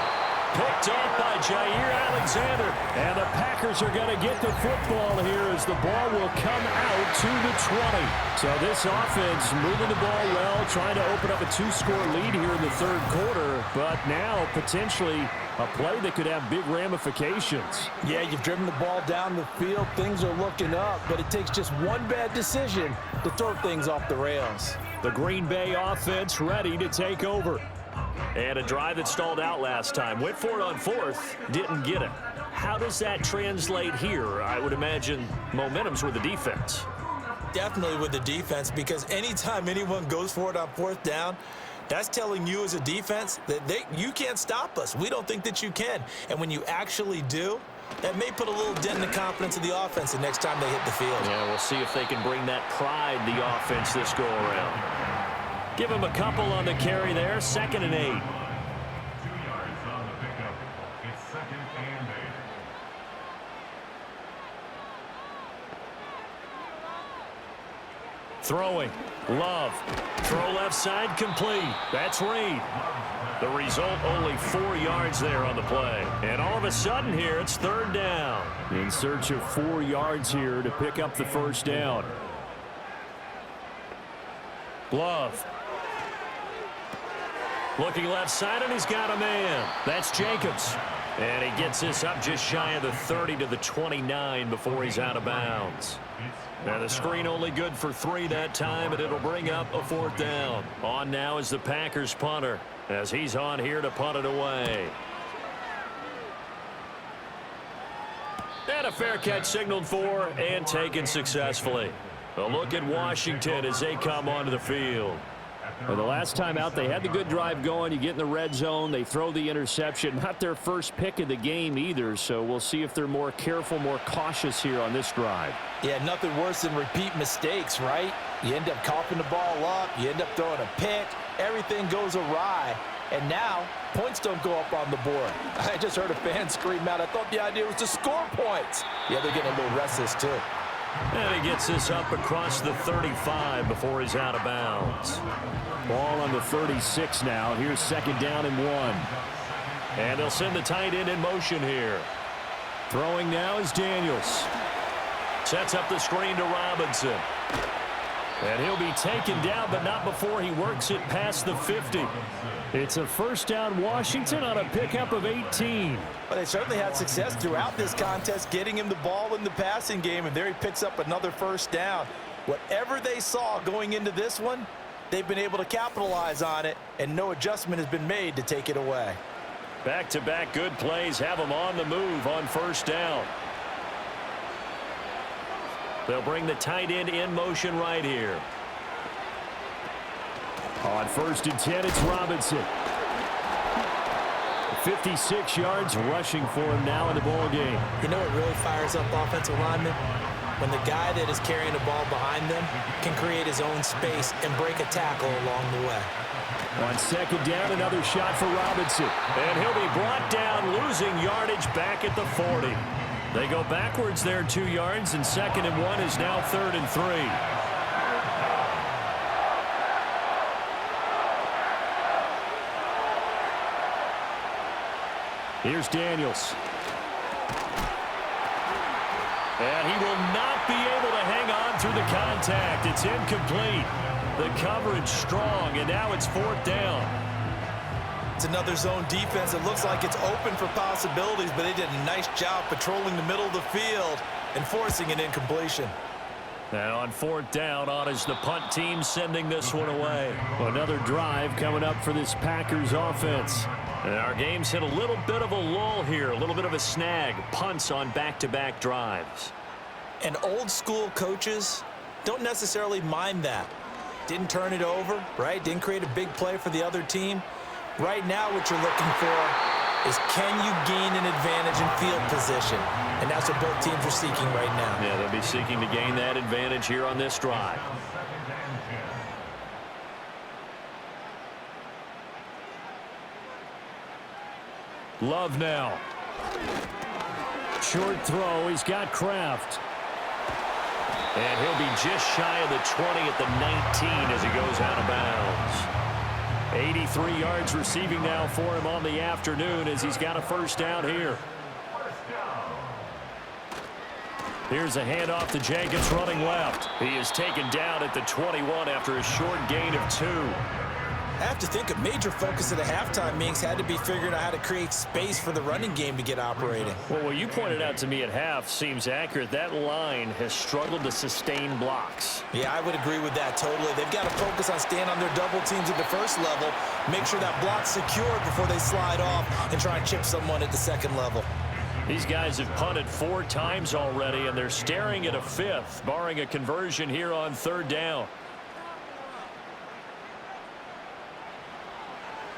Picked off by Jair Alexander. And the Packers are going to get the football here as the ball will come out to the 20. So this offense moving the ball well, trying to open up a 2-score lead here in the third quarter. But now potentially a play that could have big ramifications. Yeah, you've driven the ball down the field. Things are looking up, but it takes just one bad decision to throw things off the rails. The Green Bay offense ready to take over. And a drive that stalled out last time. Went for it on fourth, didn't get it. How does that translate here? I would imagine momentum's with the defense. Definitely with the defense, because anytime anyone goes for it on fourth down, that's telling you as a defense that you can't stop us. We don't think that you can. And when you actually do, that may put a little dent in the confidence of the offense the next time they hit the field. Yeah, we'll see if they can bring that pride, the offense, this go-around. Give him a couple on the carry there. 2nd and 8. 2 yards on the pickup. It's 2nd and 8. Throwing. Love. Throw left side complete. That's Reed. The result, only 4 yards there on the play. And all of a sudden here, it's 3rd down. In search of 4 yards here to pick up the first down. Love. Looking left side, and he's got a man. That's Jacobs. And he gets this up just shy of the 30 to the 29 before he's out of bounds. Now the screen only good for 3 that time, and it'll bring up a 4th down. On now is the Packers punter, as he's on here to punt it away. And a fair catch signaled for and taken successfully. A look at Washington as they come onto the field. Well, the last time out, they had the good drive going. You get in the red zone, they throw the interception. Not their first pick of the game either, so we'll see if they're more careful, more cautious here on this drive. Yeah, nothing worse than repeat mistakes, right? You end up coughing the ball up, you end up throwing a pick, everything goes awry, and now points don't go up on the board. I just heard a fan scream out, I thought the idea was to score points. Yeah, they're getting a little restless too. And he gets this up across the 35 before he's out of bounds. Ball on the 36 now. Here's 2nd down and 1. And they'll send the tight end in motion here. Throwing now is Daniels. Sets up the screen to Robinson. And he'll be taken down, but not before he works it past the 50. It's a first down Washington on a pickup of 18. But they certainly had success throughout this contest, getting him the ball in the passing game, and there he picks up another first down. Whatever they saw going into this one, they've been able to capitalize on it, and no adjustment has been made to take it away. Back-to-back good plays have them on the move on first down. They'll bring the tight end in motion right here. On 1st and 10, it's Robinson. 56 yards rushing for him now in the ball game. You know what really fires up offensive linemen? When the guy that is carrying the ball behind them can create his own space and break a tackle along the way. On 2nd down, another shot for Robinson. And he'll be brought down, losing yardage back at the 40. They go backwards there 2 yards, and 2nd and 1 is now 3rd and 3. Here's Daniels. And he will contact. It's incomplete. The coverage strong, and now it's 4th down. It's another zone defense. It looks like it's open for possibilities, but they did a nice job patrolling the middle of the field and forcing an incompletion. Now on 4th down, on is the punt team sending this one away. Another drive coming up for this Packers offense. And our game's hit a little bit of a lull here, a little bit of a snag. Punts on back-to-back drives. And old school coaches don't necessarily mind that. Didn't turn it over, right? Didn't create a big play for the other team. Right now what you're looking for is, can you gain an advantage in field position? And that's what both teams are seeking right now. Yeah, they'll be seeking to gain that advantage here on this drive. Love now. Short throw. He's got Kraft. And he'll be just shy of the 20 at the 19 as he goes out of bounds. 83 yards receiving now for him on the afternoon as he's got a first down here. Here's a handoff to Jenkins running left. He is taken down at the 21 after a short gain of 2. I have to think a major focus of the halftime meetings had to be figuring out how to create space for the running game to get operating. Well, what you pointed out to me at half seems accurate. That line has struggled to sustain blocks. Yeah, I would agree with that totally. They've got to focus on staying on their double teams at the first level, make sure that block's secured before they slide off and try and chip someone at the second level. These guys have punted 4 times already, and they're staring at a 5th, barring a conversion here on 3rd down.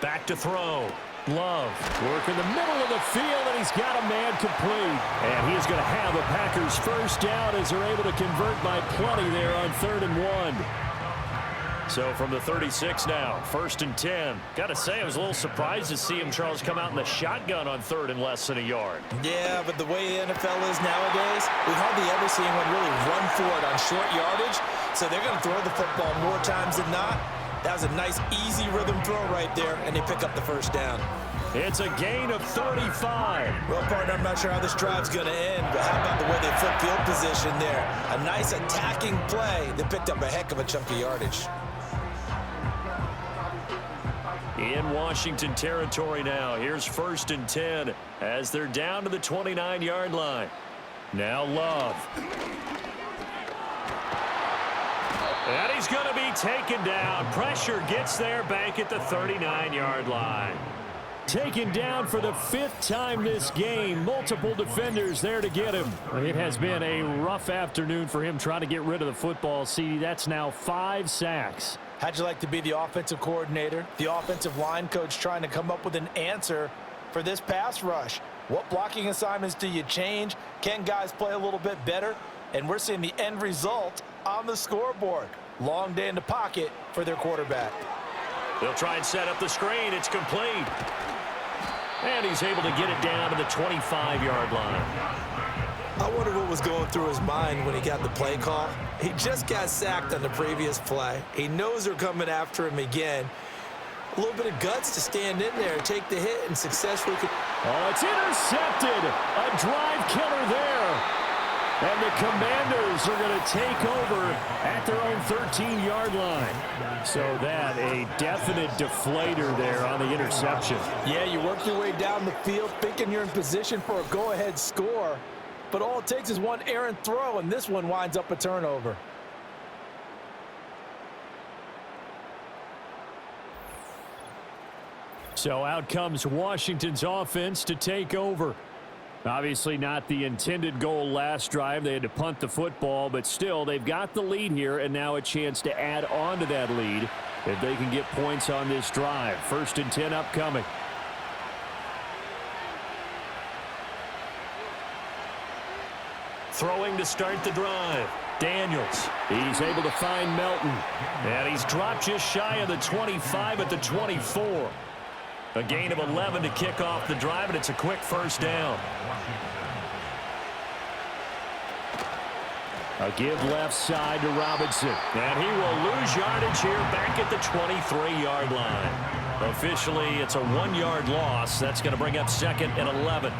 Back to throw. Love work in the middle of the field, and he's got a man complete. And he's going to have a Packers first down as they're able to convert by plenty there on 3rd and 1. So from the 36 now, 1st and 10. Got to say, I was a little surprised to see him, Charles, come out in the shotgun on 3rd and less than a yard. Yeah, but the way the NFL is nowadays, we hardly ever see anyone really run for it on short yardage. So they're going to throw the football more times than not. That was a nice, easy rhythm throw right there, and they pick up the first down. It's a gain of 35. Well, partner, I'm not sure how this drive's going to end, but how about the way they flip field position there? A nice attacking play. They picked up a heck of a chunk of yardage. In Washington territory now. Here's 1st and 10 as they're down to the 29-yard line. Now Love. And he's going to be taken down. Pressure gets there back at the 39-yard line. Taken down for the 5th time this game. Multiple defenders there to get him. It has been a rough afternoon for him trying to get rid of the football. CD, that's now 5 sacks. How'd you like to be the offensive coordinator, the offensive line coach trying to come up with an answer for this pass rush? What blocking assignments do you change? Can guys play a little bit better? And we're seeing the end result on the scoreboard. Long day in the pocket for their quarterback. They'll try and set up the screen. It's complete. And he's able to get it down to the 25-yard line. I wonder what was going through his mind when he got the play call. He just got sacked on the previous play. He knows they're coming after him again. A little bit of guts to stand in there and take the hit and successfully. Oh, it's intercepted. A drive killer there. And the Commanders are going to take over at their own 13-yard line. So that a definite deflator there on the interception. Yeah, you work your way down the field thinking you're in position for a go-ahead score. But all it takes is one errant throw, and this one winds up a turnover. So out comes Washington's offense to take over. Obviously not the intended goal last drive. They had to punt the football, but still they've got the lead here and now a chance to add on to that lead if they can get points on this drive. 1st and 10 upcoming. Throwing to start the drive. Daniels. He's able to find Melton. And he's dropped just shy of the 25 at the 24. A gain of 11 to kick off the drive, and it's a quick first down. A give left side to Robinson. And he will lose yardage here back at the 23-yard line. Officially, it's a 1-yard loss. That's going to bring up 2nd and 11.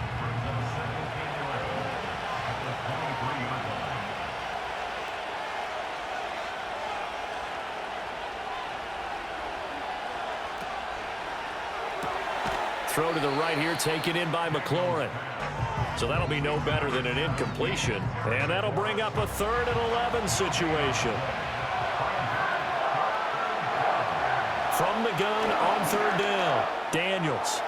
Throw to the right here, taken in by McLaurin. So that'll be no better than an incompletion. And that'll bring up a 3rd and 11 situation. From the gun on 3rd down, Daniels.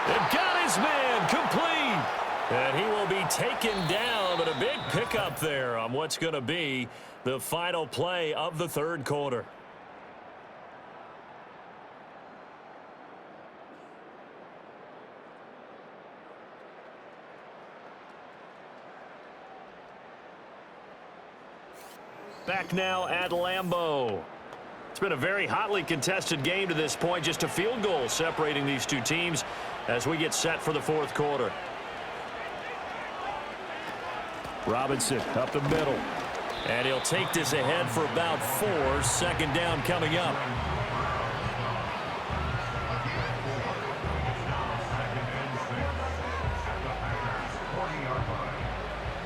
And got his man complete. And he will be taken down, but a big pickup there on what's going to be the final play of the 3rd quarter. Back now at Lambeau. It's been a very hotly contested game to this point. Just a field goal separating these two teams as we get set for the 4th quarter. Robinson up the middle. And he'll take this ahead for about 4. 2nd down coming up.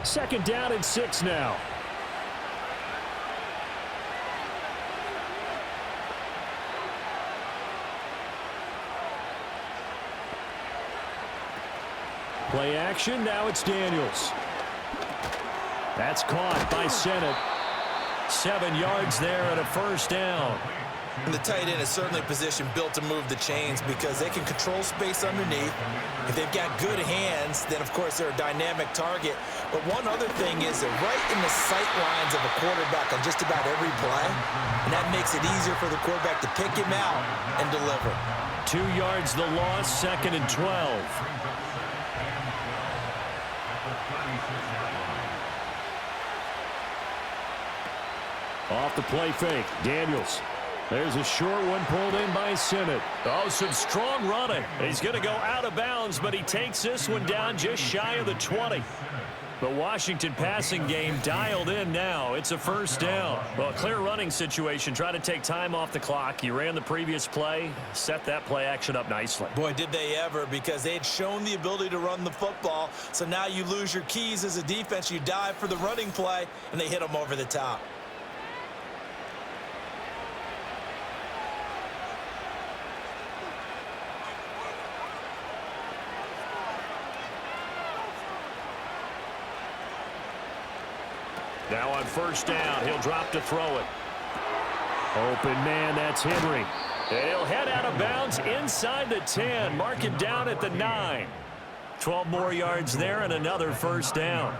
Second down and 6 now. Play action, now it's Daniels. That's caught by Sennett. 7 yards there and a 1st down. And the tight end is certainly a position built to move the chains because they can control space underneath. If they've got good hands, then of course they're a dynamic target. But one other thing is they're right in the sight lines of a quarterback on just about every play. And that makes it easier for the quarterback to pick him out and deliver. 2 yards the loss, 2nd and 12. Off the play fake, Daniels. There's a short one pulled in by Sennett. Oh, some strong running. He's going to go out of bounds, but he takes this one down just shy of the 20. The Washington passing game dialed in now. It's a 1st down. Well, a clear running situation. Try to take time off the clock. You ran the previous play, set that play action up nicely. Boy, did they ever, because they had shown the ability to run the football. So now you lose your keys as a defense. You dive for the running play, and they hit them over the top. Now on 1st down, he'll drop to throw it. Open man, that's Henry. And he'll head out of bounds inside the 10. Mark it down at the 9. 12 more yards there and another 1st down.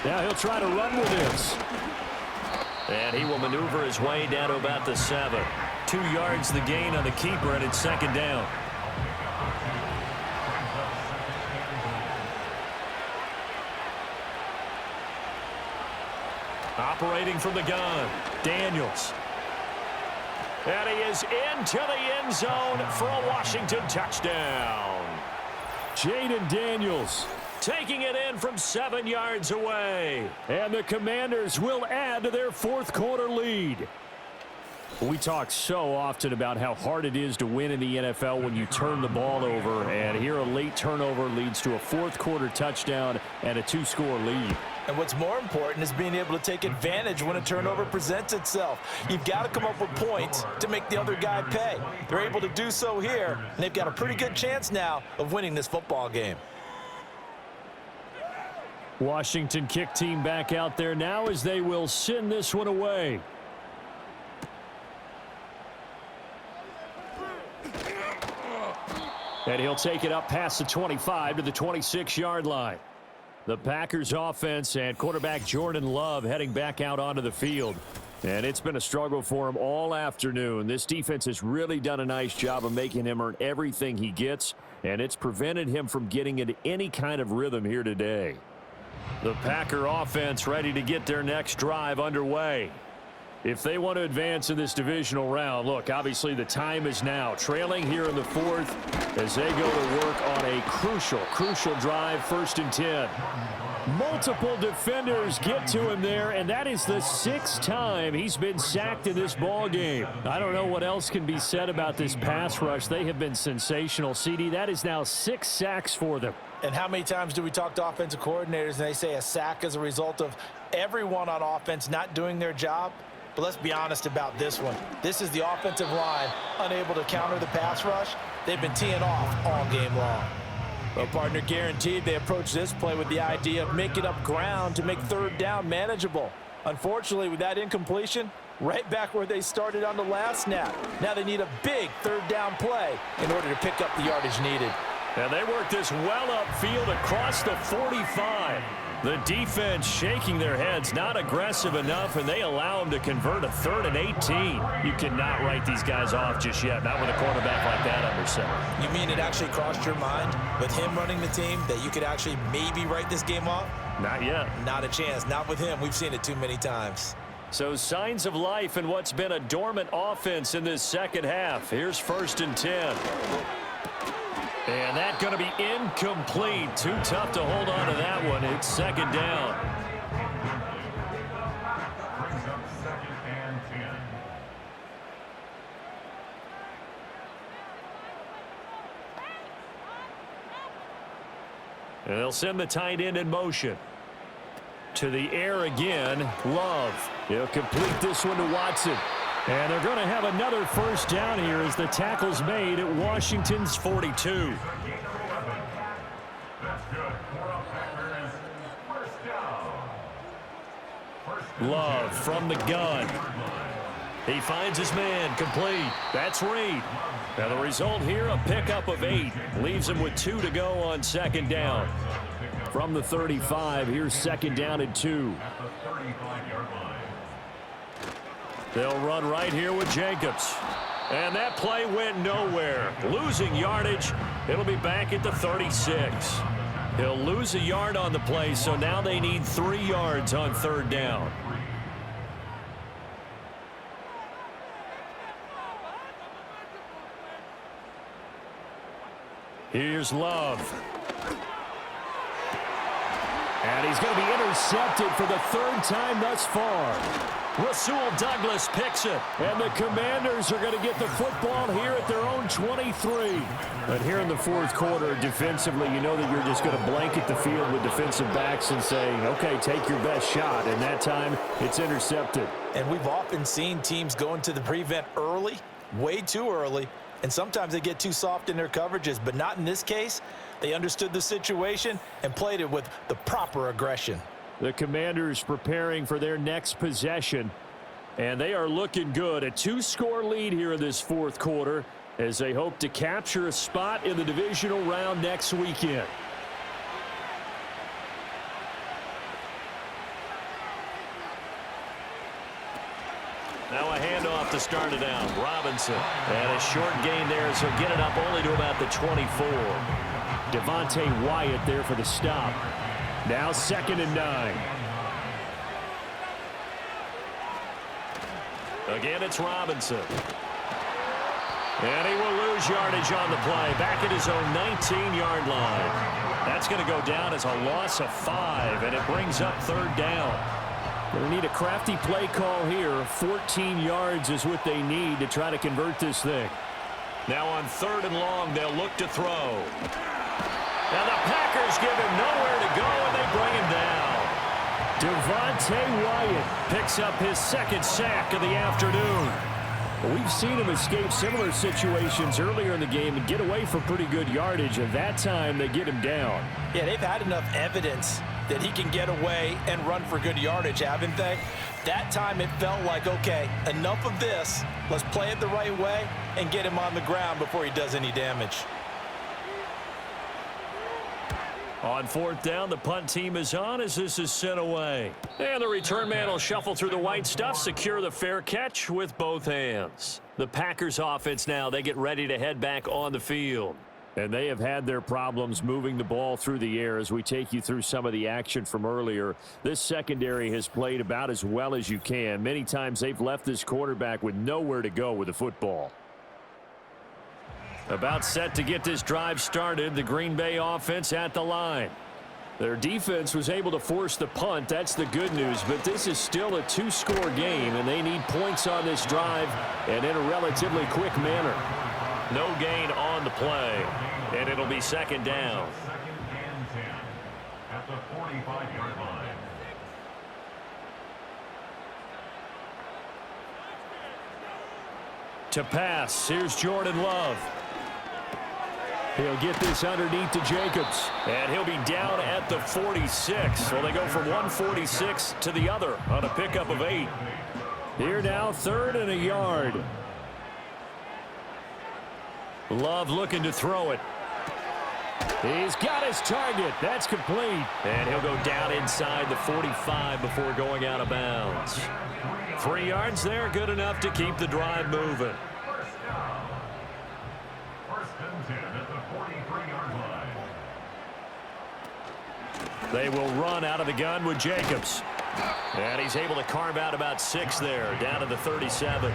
Now he'll try to run with this. And he will maneuver his way down to about the 7. 2 yards the gain on the keeper, and it's 2nd down. Operating from the gun, Daniels. And he is into the end zone for a Washington touchdown. Jaden Daniels taking it in from 7 yards away. And the Commanders will add to their 4th quarter lead. We talk so often about how hard it is to win in the NFL when you turn the ball over, and here a late turnover leads to a 4th quarter touchdown and a 2-score lead. And what's more important is being able to take advantage when a turnover presents itself. You've got to come up with points to make the other guy pay. They're able to do so here, and they've got a pretty good chance now of winning this football game. Washington kick team back out there now as they will send this one away. And he'll take it up past the 25 to the 26-yard line. The Packers offense and quarterback Jordan Love heading back out onto the field. And it's been a struggle for him all afternoon. This defense has really done a nice job of making him earn everything he gets, and it's prevented him from getting into any kind of rhythm here today. The Packer offense ready to get their next drive underway. If they want to advance in this divisional round, look, obviously the time is now. Trailing here in the 4th as they go to work on a crucial drive, 1st and 10. Multiple defenders get to him there, and that is the 6th time he's been sacked in this ball game. I don't know what else can be said about this pass rush. They have been sensational. CD, that is now 6 sacks for them. And how many times do we talk to offensive coordinators and they say a sack is a result of everyone on offense not doing their job? But let's be honest about this one. This is the offensive line unable to counter the pass rush. They've been teeing off all game long. Well, partner, guaranteed they approach this play with the idea of making up ground to make 3rd down manageable. Unfortunately, with that incompletion, right back where they started on the last snap. Now they need a big 3rd down play in order to pick up the yardage needed. And they work this well upfield across the 45. The defense shaking their heads, not aggressive enough, and they allow them to convert a 3rd and 18. You cannot write these guys off just yet, not with a quarterback like that under center. You mean it actually crossed your mind with him running the team that you could actually maybe write this game off? Not yet. Not a chance. Not with him. We've seen it too many times. So signs of life in what's been a dormant offense in this second half. Here's 1st and 10. And that's going to be incomplete. Too tough to hold on to that one. It's 2nd down. Brings up 2nd and 10. And they'll send the tight end in motion. To the air again, Love. He'll complete this one to Watson. And they're going to have another 1st down here as the tackle's made at Washington's 42. That's good. For a Packers, 1st down. Love from the gun. He finds his man, complete. That's Reed. Now the result here, a pickup of 8. Leaves him with 2 to go on 2nd down. From the 35, here's 2nd down and 2. At the 35-yard line. They'll run right here with Jacobs. And that play went nowhere. Losing yardage. It'll be back at the 36. He'll lose a yard on the play, so now they need 3 yards on 3rd down. Here's Love. And he's going to be intercepted for the 3rd time thus far. Rasul Douglas picks it. And the Commanders are going to get the football here at their own 23. But here in the 4th quarter, defensively, you know that you're just going to blanket the field with defensive backs and saying, okay, take your best shot. And that time, it's intercepted. And we've often seen teams go into the prevent early, way too early, and sometimes they get too soft in their coverages, but not in this case. They understood the situation and played it with the proper aggression. The Commanders preparing for their next possession, and they are looking good. A 2-score lead here in this 4th quarter as they hope to capture a spot in the divisional round next weekend. Now a handoff to start it out. Robinson. And a short gain there, so get it up only to about the 24. Devontae Wyatt there for the stop. Now 2nd and 9. Again, it's Robinson. And he will lose yardage on the play. Back at his own 19-yard line. That's going to go down as a loss of 5, and it brings up 3rd down. They need a crafty play call here. 14 yards is what they need to try to convert this thing. Now on 3rd and long, they'll look to throw. Now the Packers give him nowhere to go, and they bring him down. Devontae Wyatt picks up his 2nd sack of the afternoon. We've seen him escape similar situations earlier in the game and get away for pretty good yardage, and that time they get him down. Yeah, they've had enough evidence that he can get away and run for good yardage, haven't they? That time it felt like, okay, enough of this. Let's play it the right way and get him on the ground before he does any damage. On 4th down, the punt team is on as this is sent away. And the return man will shuffle through the white stuff, secure the fair catch with both hands. The Packers offense now, they get ready to head back on the field. And they have had their problems moving the ball through the air as we take you through some of the action from earlier. This secondary has played about as well as you can. Many times they've left this quarterback with nowhere to go with the football. About set to get this drive started. The Green Bay offense at the line. Their defense was able to force the punt. That's the good news. But this is still a two-score game, and they need points on this drive and in a relatively quick manner. No gain on the play, and it'll be second down. Second and 10 at the 45-yard line. To pass, here's Jordan Love. He'll get this underneath to Jacobs. And he'll be down at the 46. So they go from 146 to the other on a pickup of 8. Here now, 3rd and a yard. Love looking to throw it. He's got his target. That's complete. And he'll go down inside the 45 before going out of bounds. 3 yards there, good enough to keep the drive moving. First and 10 at the 43-yard line. They will run out of the gun with Jacobs. And he's able to carve out about 6 there, down to the 37.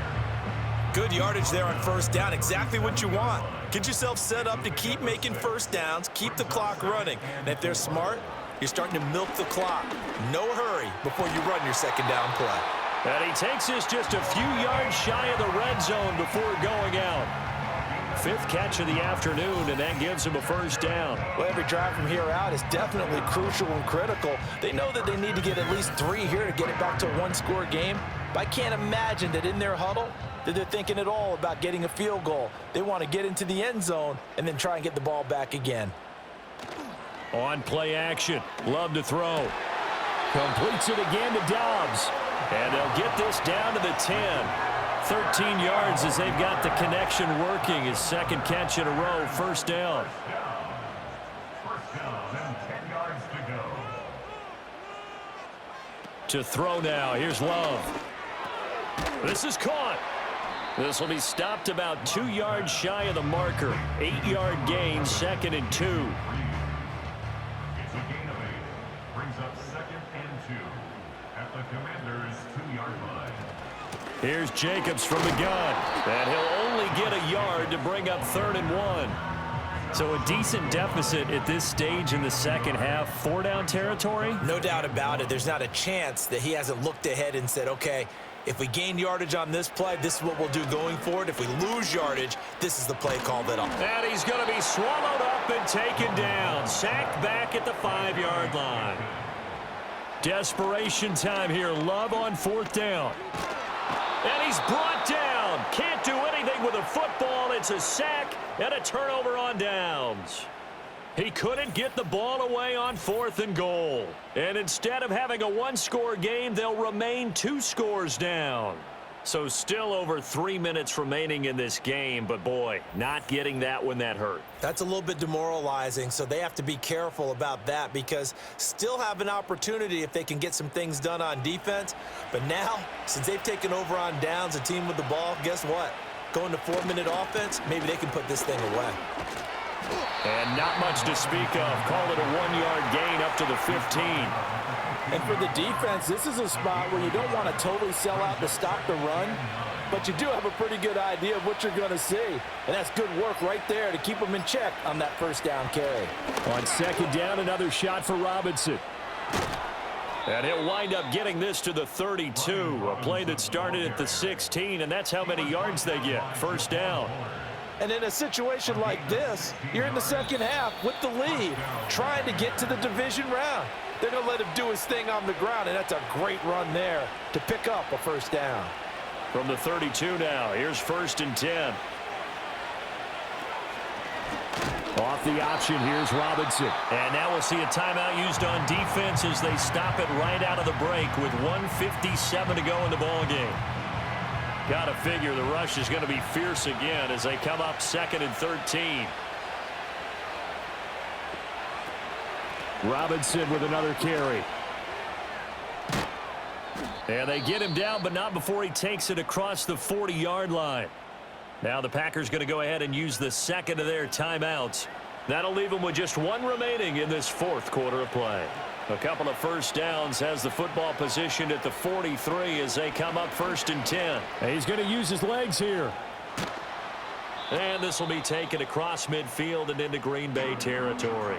Good yardage there on first down. Exactly what you want. Get yourself set up to keep making first downs, keep the clock running. And if they're smart, you're starting to milk the clock. No hurry before you run your second down play. And he takes this just a few yards shy of the red zone before going out. 5th catch of the afternoon, and that gives him a first down. Well, every drive from here out is definitely crucial and critical. They know that they need to get at least 3 here to get it back to a one-score game. But I can't imagine that in their huddle that they're thinking at all about getting a field goal. They want to get into the end zone and then try and get the ball back again. On play action, Love to throw. Completes it again to Dobbs. And they'll get this down to the 10. 13 yards as they've got the connection working. His 2nd catch in a row, first down. First down and 10 yards to go. To throw now, here's Love. This is caught. This will be stopped about 2 yards shy of the marker. 8-yard gain, 2nd and 2. It's a gain of 8. Brings up 2nd and 2 at the Commander's 2-yard line. Here's Jacobs from the gun. And he'll only get a yard to bring up 3rd and 1. So a decent deficit at this stage in the second half. 4-down territory? No doubt about it. There's not a chance that he hasn't looked ahead and said, okay, if we gain yardage on this play, this is what we'll do going forward. If we lose yardage, this is the play call that I'll... And he's going to be swallowed up and taken down. Sacked back at the 5-yard line. Desperation time here. Love on 4th down. And he's brought down. Can't do anything with a football. It's a sack and a turnover on downs. He couldn't get the ball away on 4th and goal. And instead of having a one-score game, they'll remain 2 scores down. So still over 3 minutes remaining in this game, but boy, not getting that when that hurt. That's a little bit demoralizing, so they have to be careful about that because still have an opportunity if they can get some things done on defense. But now, since they've taken over on downs, a team with the ball, guess what? Going to 4-minute offense, maybe they can put this thing away. And not much to speak of. Call it a 1-yard gain up to the 15. And for the defense, this is a spot where you don't want to totally sell out to stop the run, but you do have a pretty good idea of what you're going to see. And that's good work right there to keep them in check on that first down carry. On 2nd down, another shot for Robinson. And he'll wind up getting this to the 32, a play that started at the 16, and that's how many yards they get. First down. And in a situation like this, you're in the second half with the lead, trying to get to the division round. They're going to let him do his thing on the ground, and that's a great run there to pick up a first down. From the 32 now, here's 1st and 10. Off the option, here's Robinson. And now we'll see a timeout used on defense as they stop it right out of the break with 1:57 to go in the ballgame. Got to figure the rush is going to be fierce again as they come up 2nd and 13. Robinson with another carry. And they get him down, but not before he takes it across the 40-yard line. Now the Packers going to go ahead and use the 2nd of their timeouts. That'll leave them with just 1 remaining in this 4th quarter of play. A couple of first downs, has the football positioned at the 43 as they come up 1st and 10. And he's going to use his legs here. And this will be taken across midfield and into Green Bay territory.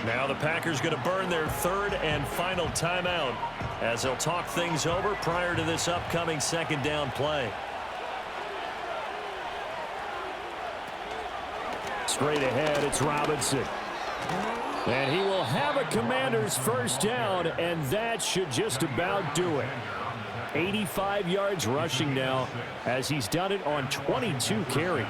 Now the Packers going to burn their third and final timeout as they'll talk things over prior to this upcoming second down play. Straight ahead, it's Robinson. And he will have a Commanders first down, and that should just about do it. 85 yards rushing now as he's done it on 22 carries.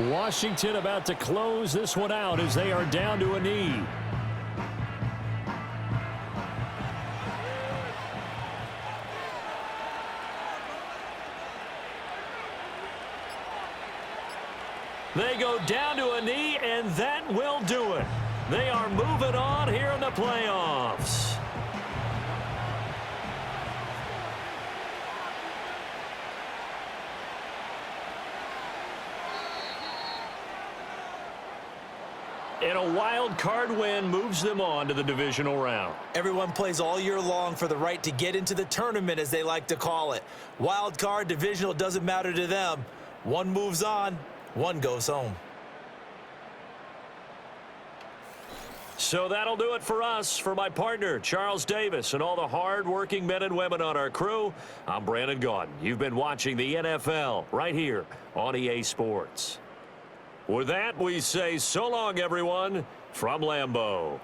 Washington about to close this one out as they are down to a knee. They go down to a knee, and that will do it. They are moving on here in the playoffs. And a wild card win moves them on to the divisional round. Everyone plays all year long for the right to get into the tournament, as they like to call it. Wild card, divisional, doesn't matter to them. One moves on, one goes home. So that'll do it for us. For my partner, Charles Davis, and all the hard-working men and women on our crew, I'm Brandon Gaudin. You've been watching the NFL right here on EA Sports. With that, we say so long, everyone, from Lambeau.